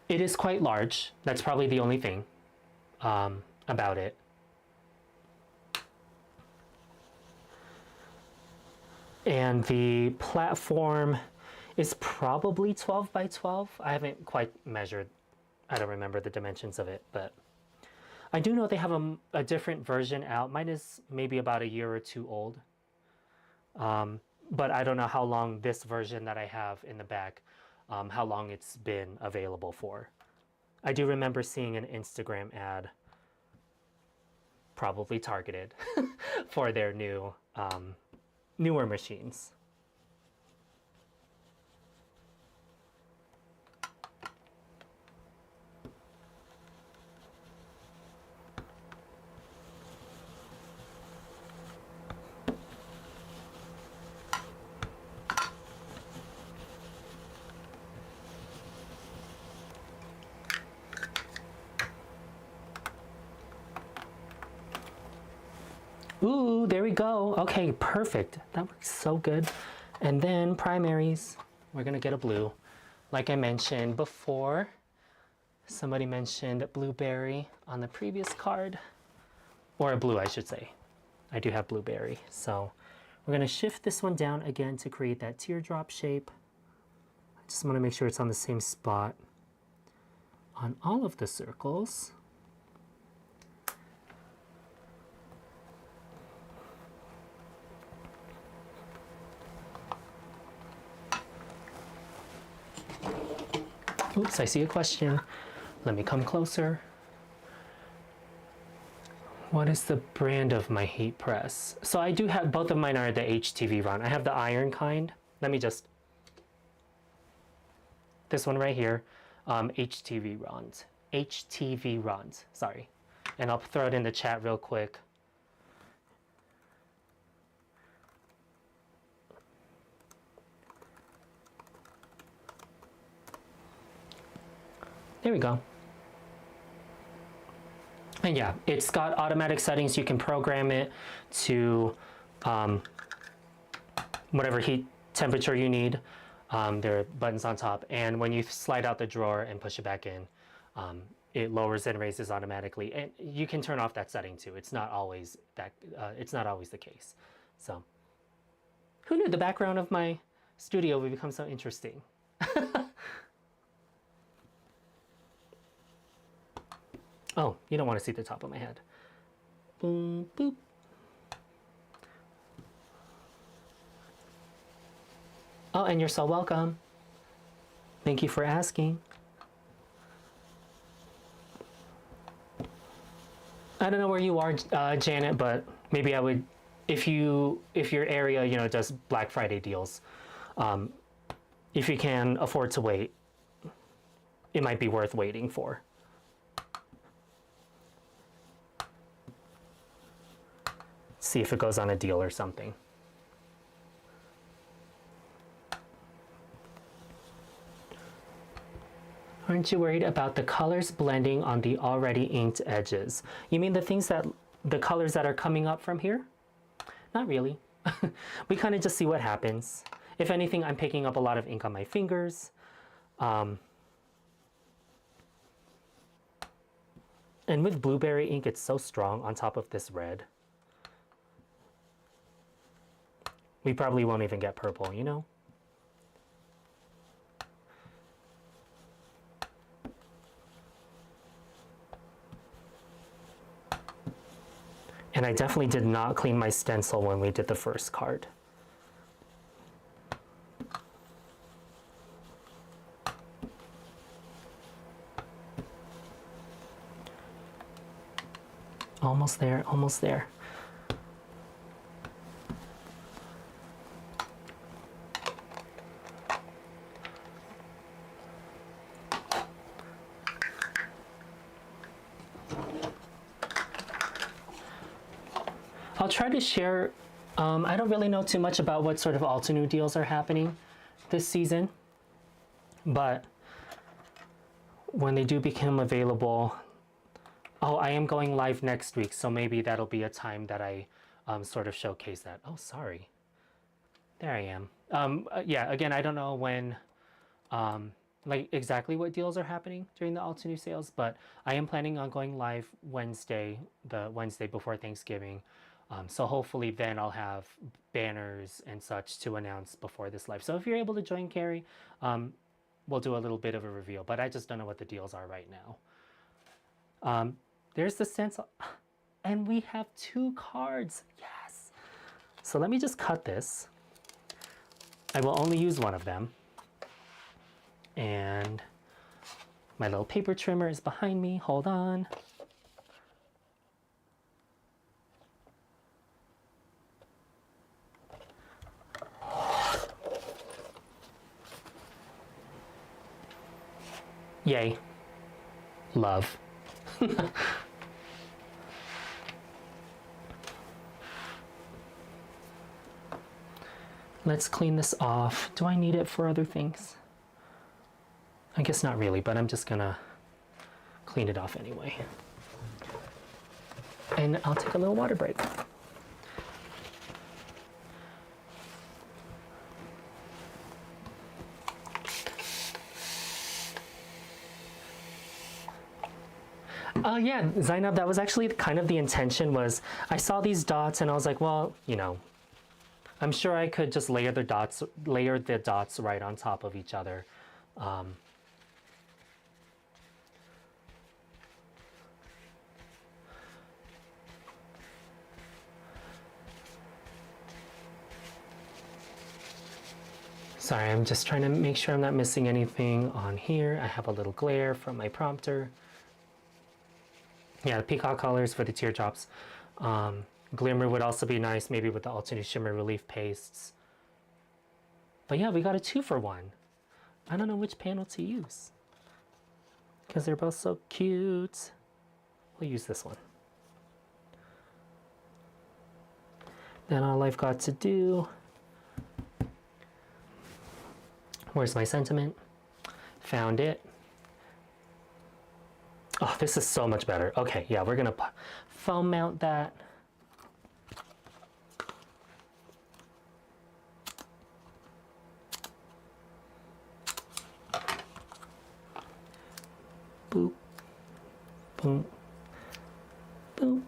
It is quite large. That's probably the only thing about it. And the platform is probably 12 by 12. I haven't quite measured. I don't remember the dimensions of it, but I do know they have a different version out. Mine is maybe about a year or two old. But I don't know how long this version that I have in the back, how long it's been available for. I do remember seeing an Instagram ad, probably targeted, for their new newer machines. Ooh, there we go. Okay, perfect. That works so good. And then primaries, we're gonna get a blue. Like I mentioned before, somebody mentioned blueberry on the previous card, or a blue, I should say. I do have blueberry. So we're gonna shift this one down again to create that teardrop shape. Just want to make sure it's on the same spot on all of the circles. Oops, I see a question. Let me come closer. What is the brand of my heat press? So I do have, both of mine are the HTV Ron. I have the iron kind. Let me just, this one right here, HTV Rons. HTV Rons, sorry. And I'll throw it in the chat real quick. There we go. And yeah, it's got automatic settings. You can program it to whatever heat temperature you need. There are buttons on top, and when you slide out the drawer and push it back in, it lowers and raises automatically. And you can turn off that setting too. It's not always that. It's not always the case. So, who knew the background of my studio would become so interesting? Oh, you don't want to see the top of my head. Boom, boop. Oh, and you're so welcome. Thank you for asking. I don't know where you are, Janet, but maybe I would, if your area, you know, does Black Friday deals, if you can afford to wait, it might be worth waiting for. See if it goes on a deal or something. Aren't you worried about the colors blending on the already inked edges? You mean the things that, the colors that are coming up from here? Not really. We kind of just see what happens. If anything, I'm picking up a lot of ink on my fingers. And with blueberry ink, it's so strong on top of this red. We probably won't even get purple, you know? And I definitely did not clean my stencil when we did the first card. Almost there, almost there. I'll try to share, I don't really know too much about what sort of Altenew deals are happening this season, but when they do become available, oh, I am going live next week, so maybe that'll be a time that I sort of showcase that. Oh, sorry. There I am. Yeah, again, I don't know when, like exactly what deals are happening during the Altenew sales, but I am planning on going live Wednesday, the Wednesday before Thanksgiving. So hopefully then I'll have banners and such to announce before this live. So if you're able to join Carrie, we'll do a little bit of a reveal, but I just don't know what the deals are right now. There's the stencil, and we have 2 cards. Yes. So let me just cut this. I will only use one of them. And my little paper trimmer is behind me. Hold on. Yay. Love. Let's clean this off. Do I need it for other things? I guess not really, but I'm just gonna clean it off anyway. And I'll take a little water break. Yeah, Zainab, that was actually kind of the intention. Was I saw these dots and I was like, well, you know, I'm sure I could just layer the dots right on top of each other. Sorry, I'm just trying to make sure I'm not missing anything on here. I have a little glare from my prompter. Yeah, the peacock colors for the teardrops. Glimmer would also be nice, maybe with the alternate shimmer relief pastes. But yeah, we got a 2-for-1. I don't know which panel to use because they're both so cute. We'll use this one. Then all I've got to do, where's my sentiment? Found it. Oh, this is so much better. Okay, yeah, we're gonna foam mount that. Boop, boom, boop.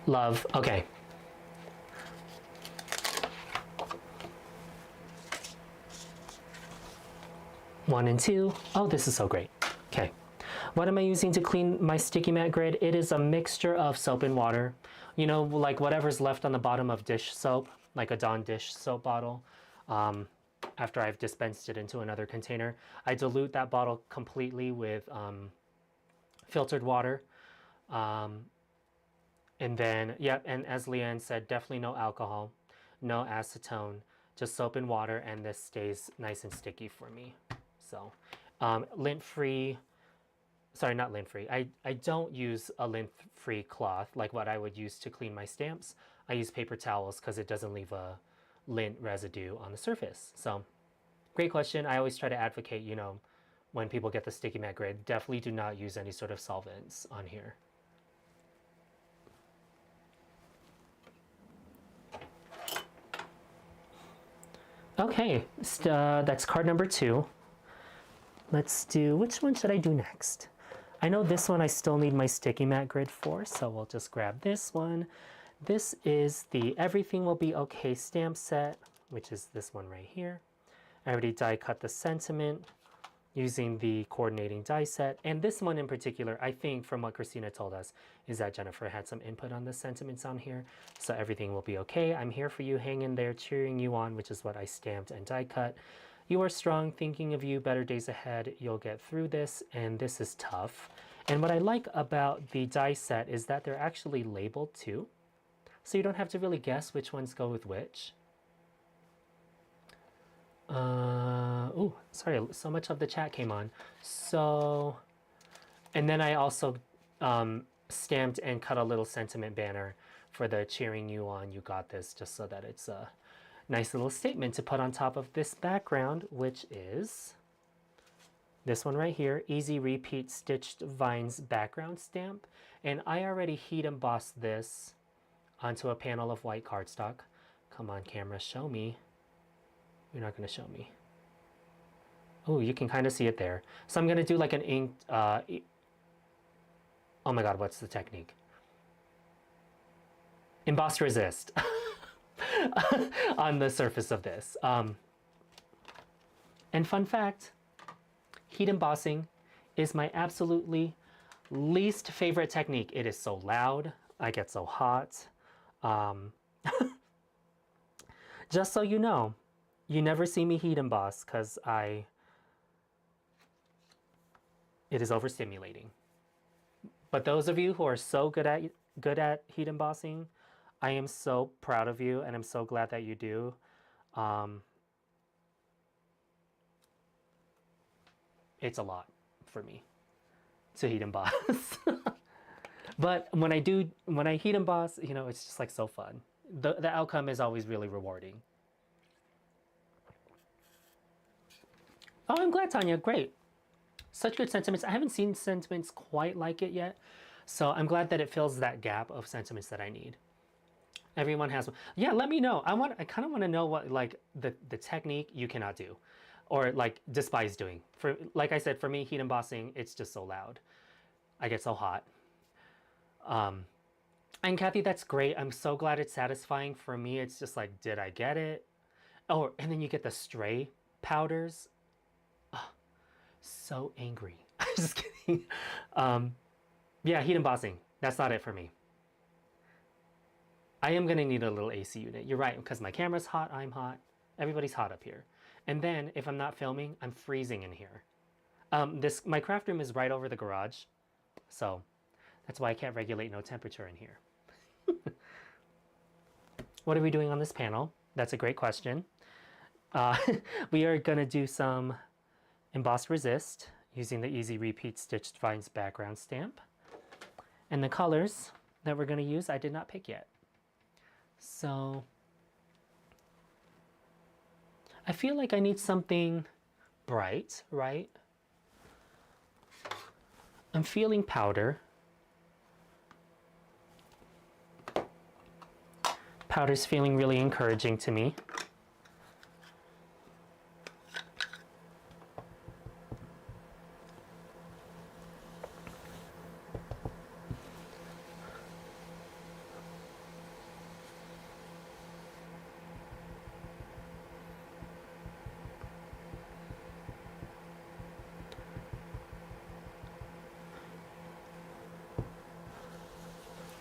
Love, okay. One and two. Oh, this is so great. Okay. What am I using to clean my sticky mat grid? It is a mixture of soap and water. You know, like whatever's left on the bottom of dish soap, like a Dawn dish soap bottle. After I've dispensed it into another container, I dilute that bottle completely with filtered water. And then, yep, and as Leanne said, definitely no alcohol, no acetone, just soap and water, and this stays nice and sticky for me. So, lint-free, sorry, not lint-free. I don't use a lint-free cloth like what I would use to clean my stamps. I use paper towels because it doesn't leave a lint residue on the surface. So, great question. I always try to advocate, you know, when people get the sticky mat grid, definitely do not use any sort of solvents on here. Okay, that's card number 2. Let's do, which one should I do next? I know this one I still need my sticky mat grid for, so we'll just grab this one. This is the Everything Will Be Okay stamp set, which is this one right here. I already die cut the sentiment using the coordinating die set. And this one in particular, I think from what Kristina told us, is that Jennifer had some input on the sentiments on here. So everything will be okay. I'm here for you, hang in there, cheering you on, which is what I stamped and die cut. You are strong, thinking of you, better days ahead. You'll get through this, and this is tough. And what I like about the die set is that they're actually labeled too. So you don't have to really guess which ones go with which. Oh, sorry, so much of the chat came on. So, and then I also stamped and cut a little sentiment banner for the cheering you on, you got this, just so that it's a nice little statement to put on top of this background, which is this one right here, Easy Repeat Stitched Vines background stamp. And I already heat embossed this onto a panel of white cardstock. Come on, camera, show me. You're not going to show me. Oh, you can kind of see it there. So I'm going to do like an inked, oh my God, what's the technique? Emboss resist on the surface of this. And fun fact, heat embossing is my absolutely least favorite technique. It is so loud. I get so hot. Just so you know, you never see me heat emboss because it is overstimulating. But those of you who are so good at heat embossing, I am so proud of you, and I'm so glad that you do. It's a lot for me to heat emboss. But when I heat emboss, you know, it's just like so fun. The outcome is always really rewarding. Oh, I'm glad, Tanya. Great. Such good sentiments. I haven't seen sentiments quite like it yet. So I'm glad that it fills that gap of sentiments that I need. Everyone has one. Yeah, let me know. I kind of want to know what like the technique you cannot do or like despise doing. For like I said, for me, heat embossing, it's just so loud. I get so hot. Um, and Kathy, that's great. I'm so glad it's satisfying. For me, it's just like, did I get it? Oh, and then you get the stray powders. So angry. Just kidding. Um, yeah, heat embossing. That's not it for me. I am gonna need a little AC unit. You're right, because my camera's hot, I'm hot, everybody's hot up here. And then if I'm not filming, I'm freezing in here. This my craft room is right over the garage, so that's why I can't regulate no temperature in here. What are we doing on this panel? That's a great question. Uh, we are gonna do some embossed resist using the Easy Repeat Stitched Vines background stamp. And the colors that we're gonna use, I did not pick yet. So I feel like I need something bright, right? I'm feeling powder. Powder's feeling really encouraging to me.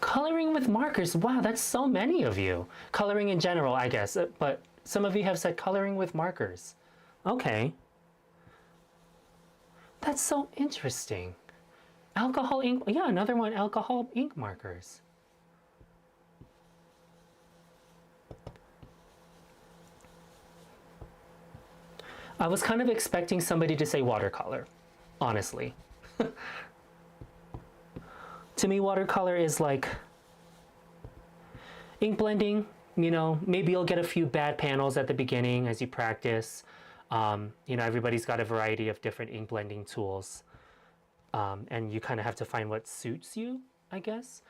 Coloring with markers. Wow, that's so many of you. Coloring in general, I guess, but some of you have said coloring with markers. Okay. That's so interesting. Alcohol ink, yeah, another one, alcohol ink markers. I was kind of expecting somebody to say watercolor, honestly. To me, watercolor is like ink blending. You know, maybe you'll get a few bad panels at the beginning as you practice. You know, everybody's got a variety of different ink blending tools. And you kind of have to find what suits you, I guess.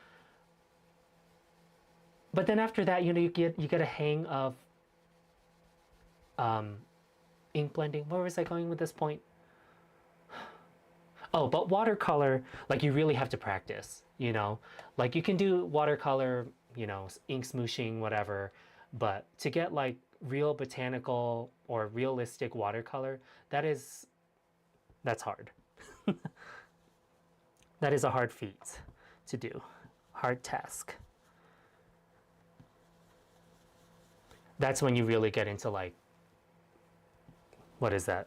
But then after that, you know, you get a hang of ink blending. Where was I going with this point? Oh, but watercolor, like you really have to practice, you know? Like you can do watercolor, you know, ink smooshing, whatever, but to get like real botanical or realistic watercolor, that's hard. That is a hard feat to do, hard task. That's when you really get into like, what is that?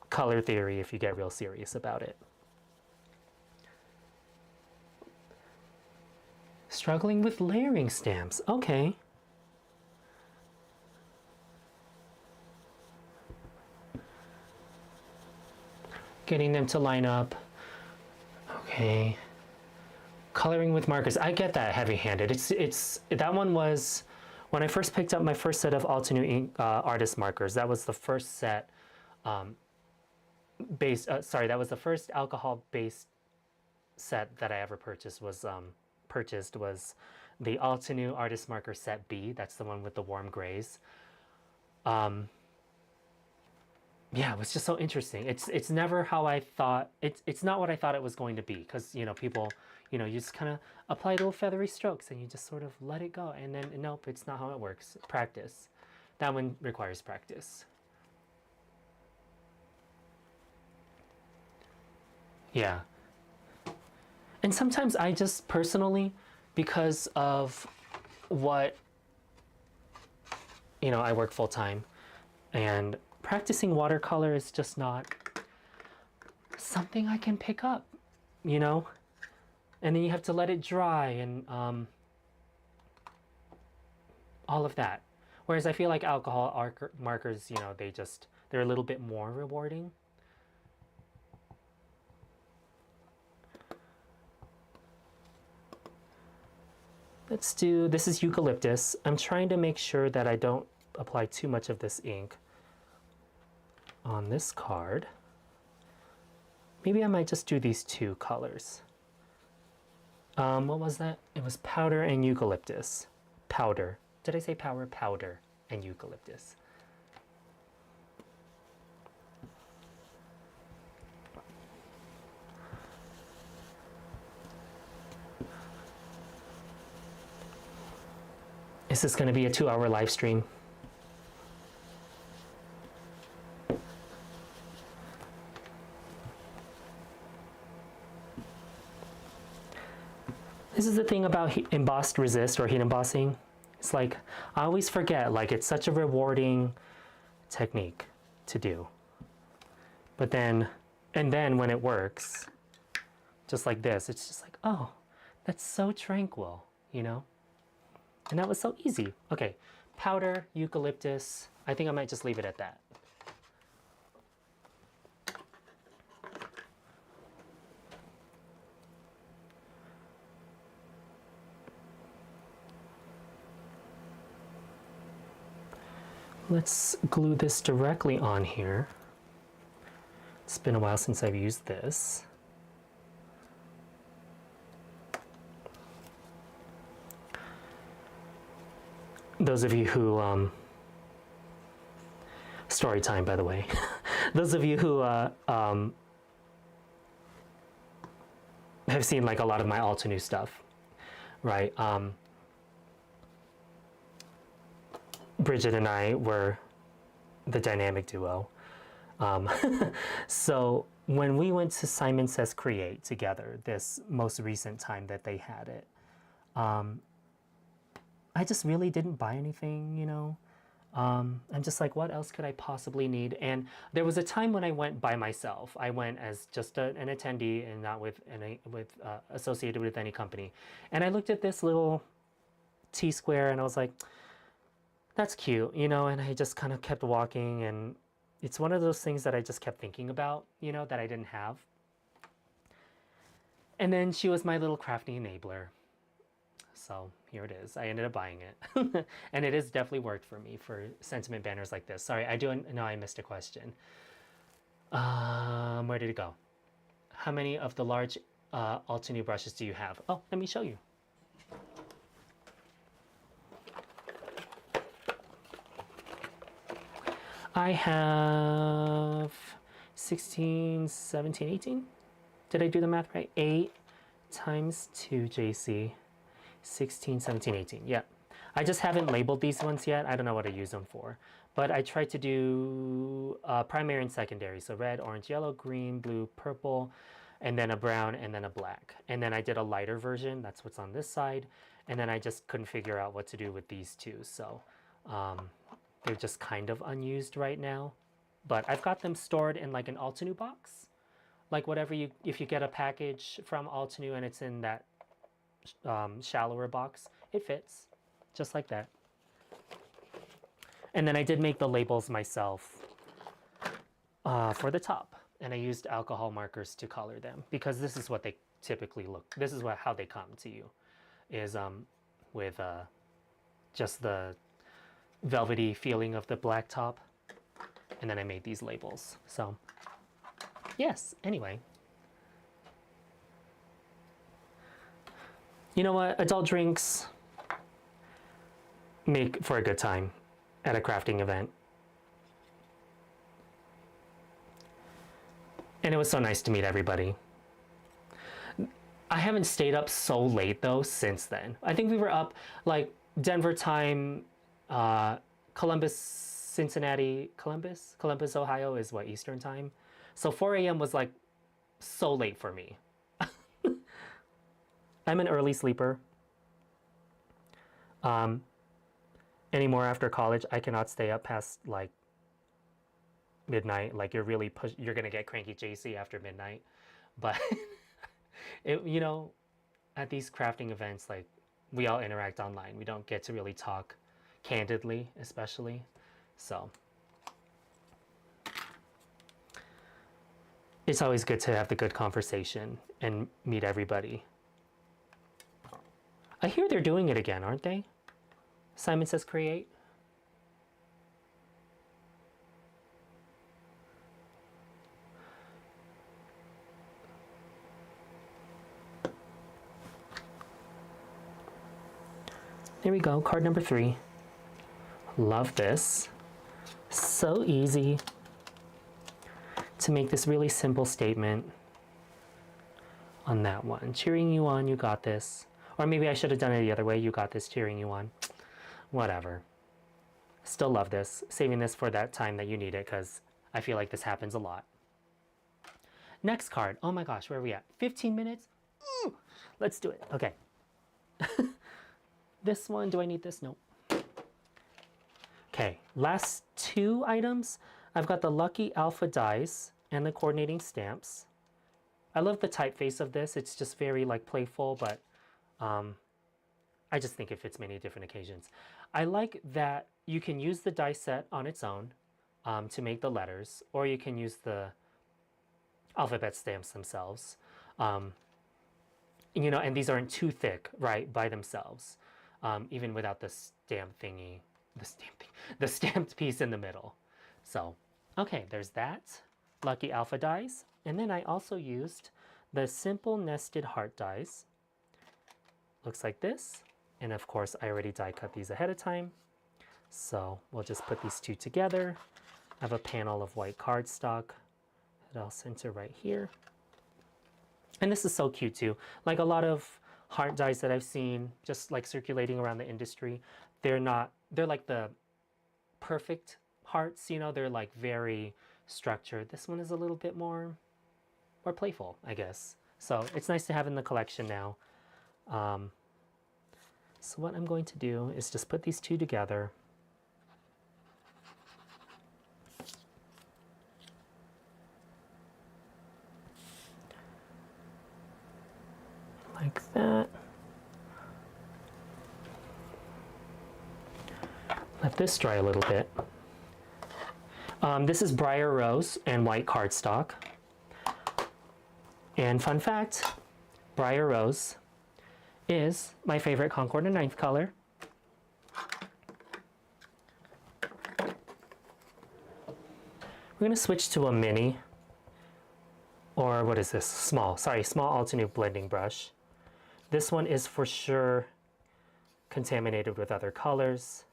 Color theory if you get real serious about it. Struggling with layering stamps. Okay. Getting them to line up. Okay. Coloring with markers. I get that heavy-handed. That one was when I first picked up my first set of Altenew ink artist markers. That was the first set that was the first alcohol-based set that I ever purchased. Was the Altenew Artist Marker Set B. That's the one with the warm grays. Yeah, it was just so interesting. It's never how I thought. It's not what I thought it was going to be, because you know people, you know, you just kind of apply little feathery strokes and you just sort of let it go, and then nope, it's not how it works. Practice. That one requires practice. Yeah. And sometimes I just personally, because of what, you know, I work full time, and practicing watercolor is just not something I can pick up, you know? And then you have to let it dry and all of that. Whereas I feel like alcohol markers, you know, they're a little bit more rewarding. Let's do, this is eucalyptus. I'm trying to make sure that I don't apply too much of this ink on this card. Maybe I might just do these two colors. What was that? It was powder and eucalyptus. Powder. Did I say power? Powder and eucalyptus. Is this going to be a 2-hour live stream? This is the thing about embossed resist or heat embossing. It's like, I always forget, like it's such a rewarding technique to do. But then, and then when it works, just like this, it's just like, oh, that's so tranquil, you know? And that was so easy. Okay, powder, eucalyptus. I think I might just leave it at that. Let's glue this directly on here. It's been a while since I've used this. Those of you who, story time by the way, those of you who have seen like a lot of my Altenew stuff, right? Bridget and I were the dynamic duo. So when we went to Simon Says Create together, this most recent time that they had it, I just really didn't buy anything, you know. I'm just like, what else could I possibly need? And there was a time when I went by myself. I went as just an attendee and not with associated with any company. And I looked at this little T-square and I was like, that's cute, you know. And I just kind of kept walking, and it's one of those things that I just kept thinking about, you know, that I didn't have. And then she was my little crafty enabler. So here it is. I ended up buying it. And it has definitely worked for me for sentiment banners like this. Sorry, I do know I missed a question. Where did it go? How many of the large Altenew brushes do you have? Oh, let me show you. I have 16, 17, 18. Did I do the math right? 8 times 2, Jaycee. 16, 17, 18. Yeah. I just haven't labeled these ones yet. I don't know what I use them for. But I tried to do primary and secondary. So red, orange, yellow, green, blue, purple, and then a brown, and then a black. And then I did a lighter version. That's what's on this side. And then I just couldn't figure out what to do with these two. So they're just kind of unused right now. But I've got them stored in like an Altenew box. Like whatever you, if you get a package from Altenew and it's in that shallower box, it fits just like that. And then I did make the labels myself for the top, and I used alcohol markers to color them because this is what they typically look. This is how they come to you, is with just the velvety feeling of the black top, and then I made these labels. So yes, anyway. You know what? Adult drinks make for a good time at a crafting event. And it was so nice to meet everybody. I haven't stayed up so late though since then. I think we were up like Denver time, Columbus, Ohio is what, Eastern time? So 4 a.m. was like so late for me. I'm an early sleeper. Anymore after college, I cannot stay up past like midnight. Like you're gonna get cranky Jaycee after midnight. But you know, at these crafting events, like we all interact online. We don't get to really talk candidly, especially. So it's always good to have the good conversation and meet everybody. I hear they're doing it again, aren't they? Simon Says Create. There we go, card number 3. Love this. So easy to make this really simple statement on that one. Cheering you on, you got this. Or maybe I should have done it the other way. You got this, cheering you on. Whatever. Still love this. Saving this for that time that you need it, because I feel like this happens a lot. Next card. Oh my gosh, where are we at? 15 minutes? Ooh, let's do it. Okay. This one, do I need this? Nope. Okay, last 2 items. I've got the Lucky Alpha dies and the coordinating stamps. I love the typeface of this. It's just very like playful, but I just think it fits many different occasions. I like that you can use the die set on its own to make the letters, or you can use the alphabet stamps themselves. You know, and these aren't too thick, right, by themselves, even without the stamp thingy, the stamped piece in the middle. So, okay, there's that. Lucky Alpha dies. And then I also used the simple nested heart dies. Looks like this. And of course, I already die cut these ahead of time. So we'll just put these 2 together. I have a panel of white cardstock that I'll center right here. And this is so cute too. Like a lot of heart dies that I've seen just like circulating around the industry, they're like the perfect hearts, you know, they're like very structured. This one is a little bit more playful, I guess. So it's nice to have in the collection now. So what I'm going to do is just put these 2 together. Like that. Let this dry a little bit. This is Briar Rose and white cardstock. And fun fact, Briar Rose is my favorite Concord and Ninth color. We're going to switch to a mini, or what is this? Small Altenew blending brush. This one is for sure contaminated with other colors.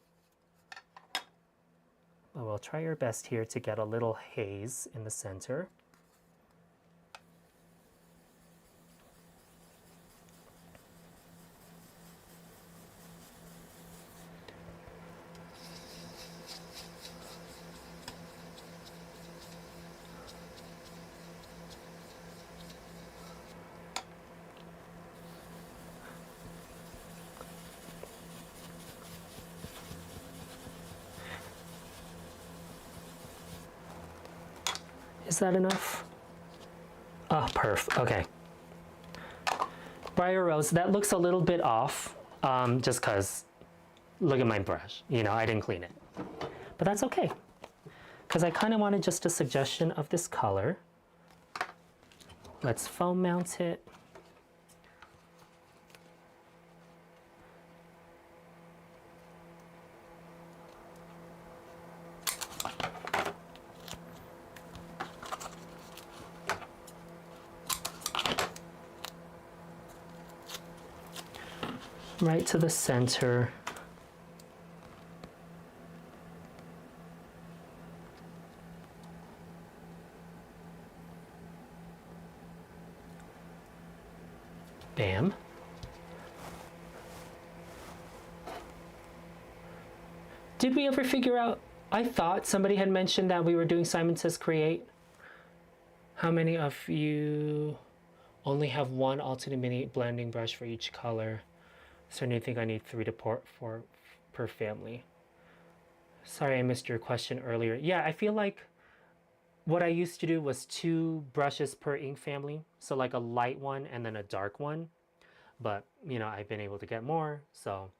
But we'll try our best here to get a little haze in the center. Is that enough? Ah, perf. Okay. Briar Rose, that looks a little bit off, just because look at my brush. You know, I didn't clean it. But that's okay, because I kind of wanted just a suggestion of this color. Let's foam mount it. Right to the center. Bam. Did we ever figure out, I thought somebody had mentioned that we were doing Simon Says Create. How many of you only have one Altenew Mini blending brush for each color? So do you think I need 3 to 4 per family? Sorry, I missed your question earlier. Yeah, I feel like what I used to do was 2 brushes per ink family. So like a light one and then a dark one. But, you know, I've been able to get more, so.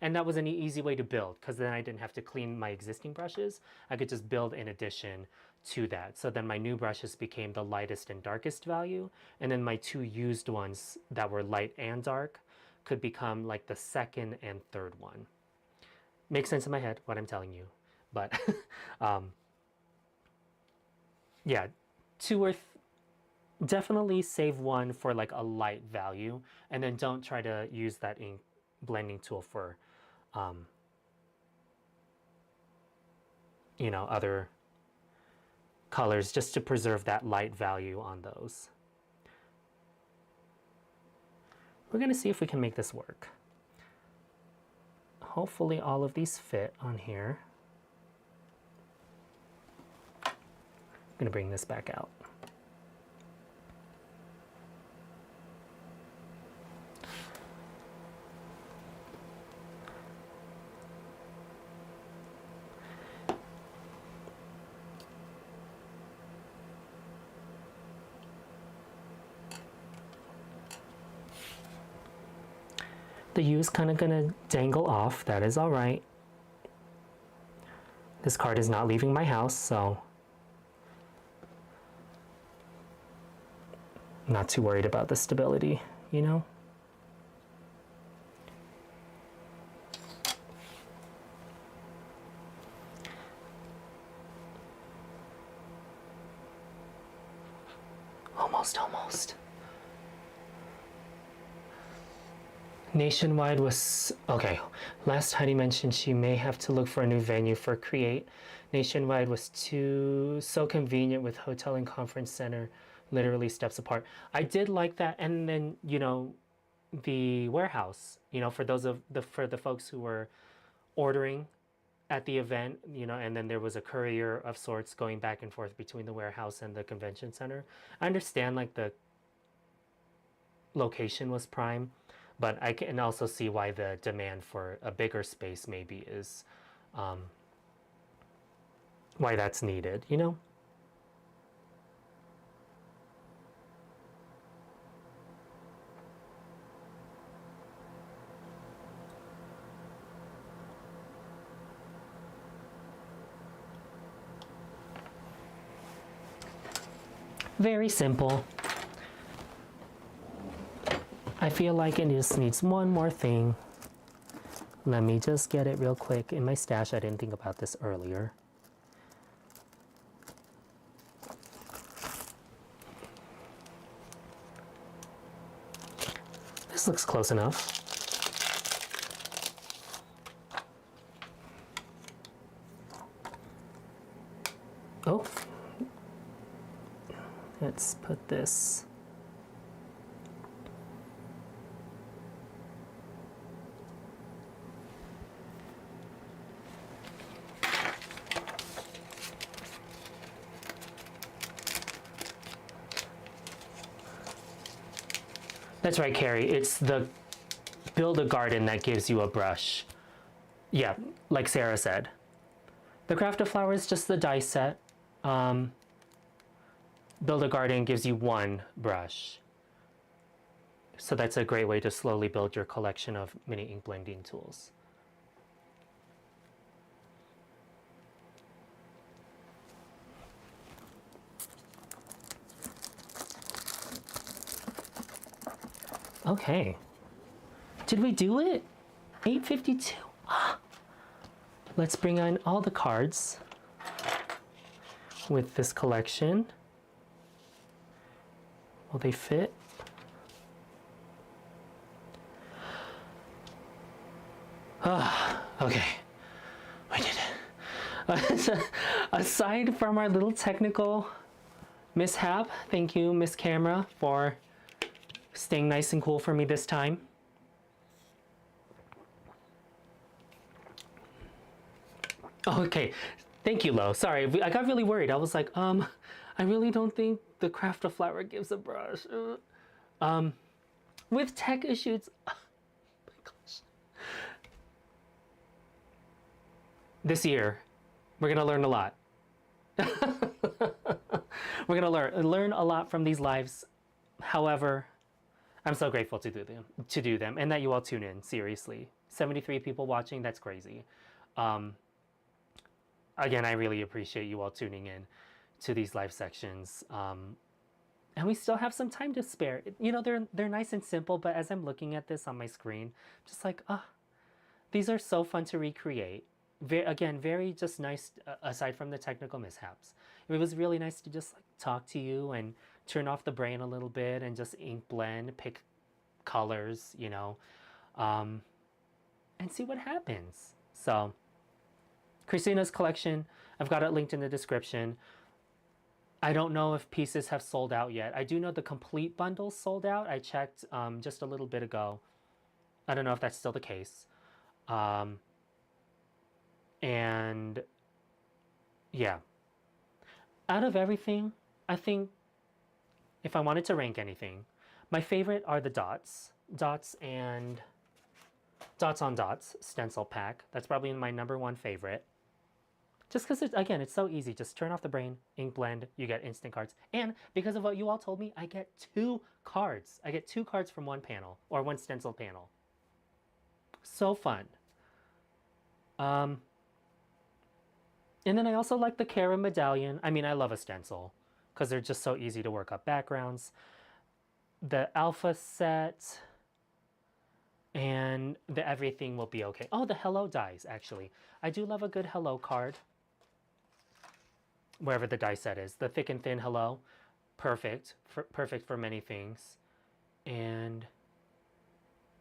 And that was an easy way to build, because then I didn't have to clean my existing brushes. I could just build in addition to that. So then my new brushes became the lightest and darkest value. And then my 2 used ones that were light and dark could become like the second and third one. Makes sense in my head what I'm telling you, but yeah, 2 or definitely save 1 for like a light value, and then don't try to use that ink blending tool for um, you know, other colors just to preserve that light value on those. We're going to see if we can make this work. Hopefully all of these fit on here. I'm going to bring this back out. The U is kind of going to dangle off. That is all right. This card is not leaving my house, so I'm not too worried about the stability, you know? Almost. Nationwide was, okay, last Heidi mentioned she may have to look for a new venue for Create. Nationwide was so convenient with hotel and conference center, literally steps apart. I did like that. And then, you know, the warehouse, you know, for the folks who were ordering at the event, you know, and then there was a courier of sorts going back and forth between the warehouse and the convention center. I understand like the location was prime, but I can also see why the demand for a bigger space maybe is, why that's needed, you know? Very simple. I feel like it just needs one more thing. Let me just get it real quick in my stash. I didn't think about this earlier. This looks close enough. Oh, let's put this. That's right, Carrie. It's the Build a Garden that gives you a brush. Yeah, like Sarah said. The Craft a Flower is just the dice set. Build a Garden gives you one brush. So that's a great way to slowly build your collection of mini ink blending tools. Okay. Did we do it? 8:52. Let's bring on all the cards with this collection. Will they fit? Okay. We did it. Aside from our little technical mishap, thank you, Miss Camera, for staying nice and cool for me this time. Okay, thank you, Lo. Sorry, I got really worried. I was like, I really don't think the Craft a Flower gives a brush. With tech issues, oh my gosh. This year, we're gonna learn a lot. We're gonna learn a lot from these lives. However, I'm so grateful to do them, and that you all tune in. Seriously, 73 people watching. That's crazy. Again, I really appreciate you all tuning in to these live sections. And we still have some time to spare. You know, they're nice and simple, but as I'm looking at this on my screen, just like, these are so fun to recreate. Very just nice, aside from the technical mishaps. It was really nice to just like talk to you and turn off the brain a little bit and just ink blend, pick colors, you know. and see what happens. So Kristina's collection, I've got it linked in the description. I don't know if pieces have sold out yet. I do know the complete bundle sold out. I checked just a little bit ago. I don't know if that's still the case. Um, and yeah, out of everything, I think if I wanted to rank anything, my favorite are the dots. Dots and Dots on Dots stencil pack. That's probably my #1 favorite. Just because, again, it's so easy. Just turn off the brain, ink blend, you get instant cards. And because of what you all told me, I get 2 cards. I get 2 cards from one panel, or one stencil panel. So fun. And then I also like the Cara Medallion. I mean, I love a stencil because they're just so easy to work up backgrounds. The Alpha set and the Everything Will Be Okay. Oh, the Hello dies, actually. I do love a good Hello card. Wherever the die set is. The Thick and Thin Hello. Perfect. Perfect for many things. And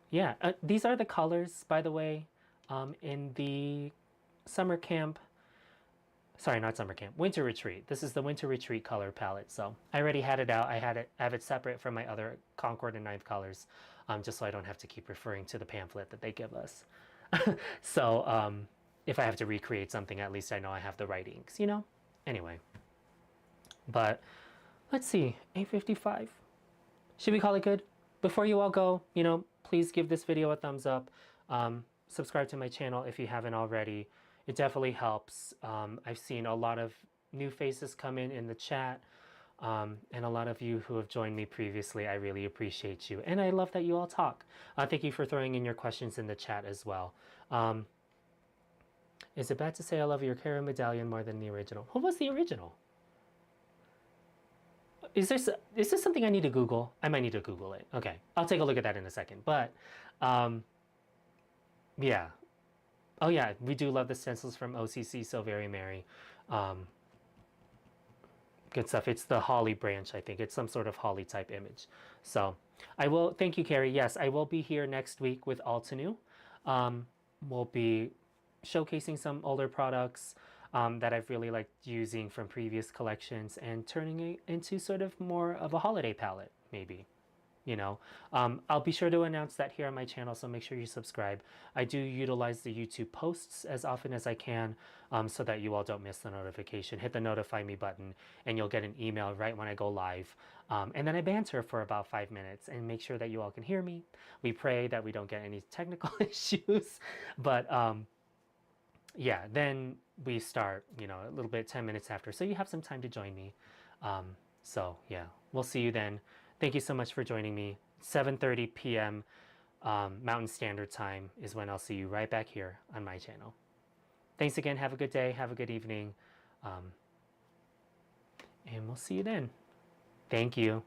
yeah, these are the colors, by the way, in the summer camp. Sorry, not summer camp. Winter retreat. This is the winter retreat color palette. So I already had it out. I have it separate from my other Concord and Ninth colors, just so I don't have to keep referring to the pamphlet that they give us. So if I have to recreate something, at least I know I have the right inks, you know? Anyway, but let's see, 8:55. Should we call it good? Before you all go, you know, please give this video a thumbs up. Subscribe to my channel if you haven't already. It definitely helps. I've seen a lot of new faces come in the chat, and a lot of you who have joined me previously. I really appreciate you, and I love that you all talk. Thank you for throwing in your questions in the chat as well. Is it bad to say I love your Cara Medallion more than the original? What was the original? Is this something I need to Google? I might need to Google it. Okay, I'll take a look at that in a second. But yeah. Oh yeah, we do love the stencils from OCC, So Very Merry. Good stuff. It's the holly branch, I think. It's some sort of holly type image. So I will, thank you, Carrie. Yes, I will be here next week with All to New. We'll be showcasing some older products that I've really liked using from previous collections and turning it into sort of more of a holiday palette, maybe. You know, I'll be sure to announce that here on my channel, so make sure you subscribe. I do utilize the YouTube posts as often as I can, so that you all don't miss the notification. Hit the notify me button and you'll get an email right when I go live. And then I banter for about 5 minutes and make sure that you all can hear me. We pray that we don't get any technical issues, but yeah, then we start, you know, a little bit 10 minutes after, so you have some time to join me. So yeah, we'll see you then. Thank you so much for joining me. 7:30 p.m. Mountain Standard Time is when I'll see you right back here on my channel. Thanks again. Have a good day. Have a good evening. And we'll see you then. Thank you.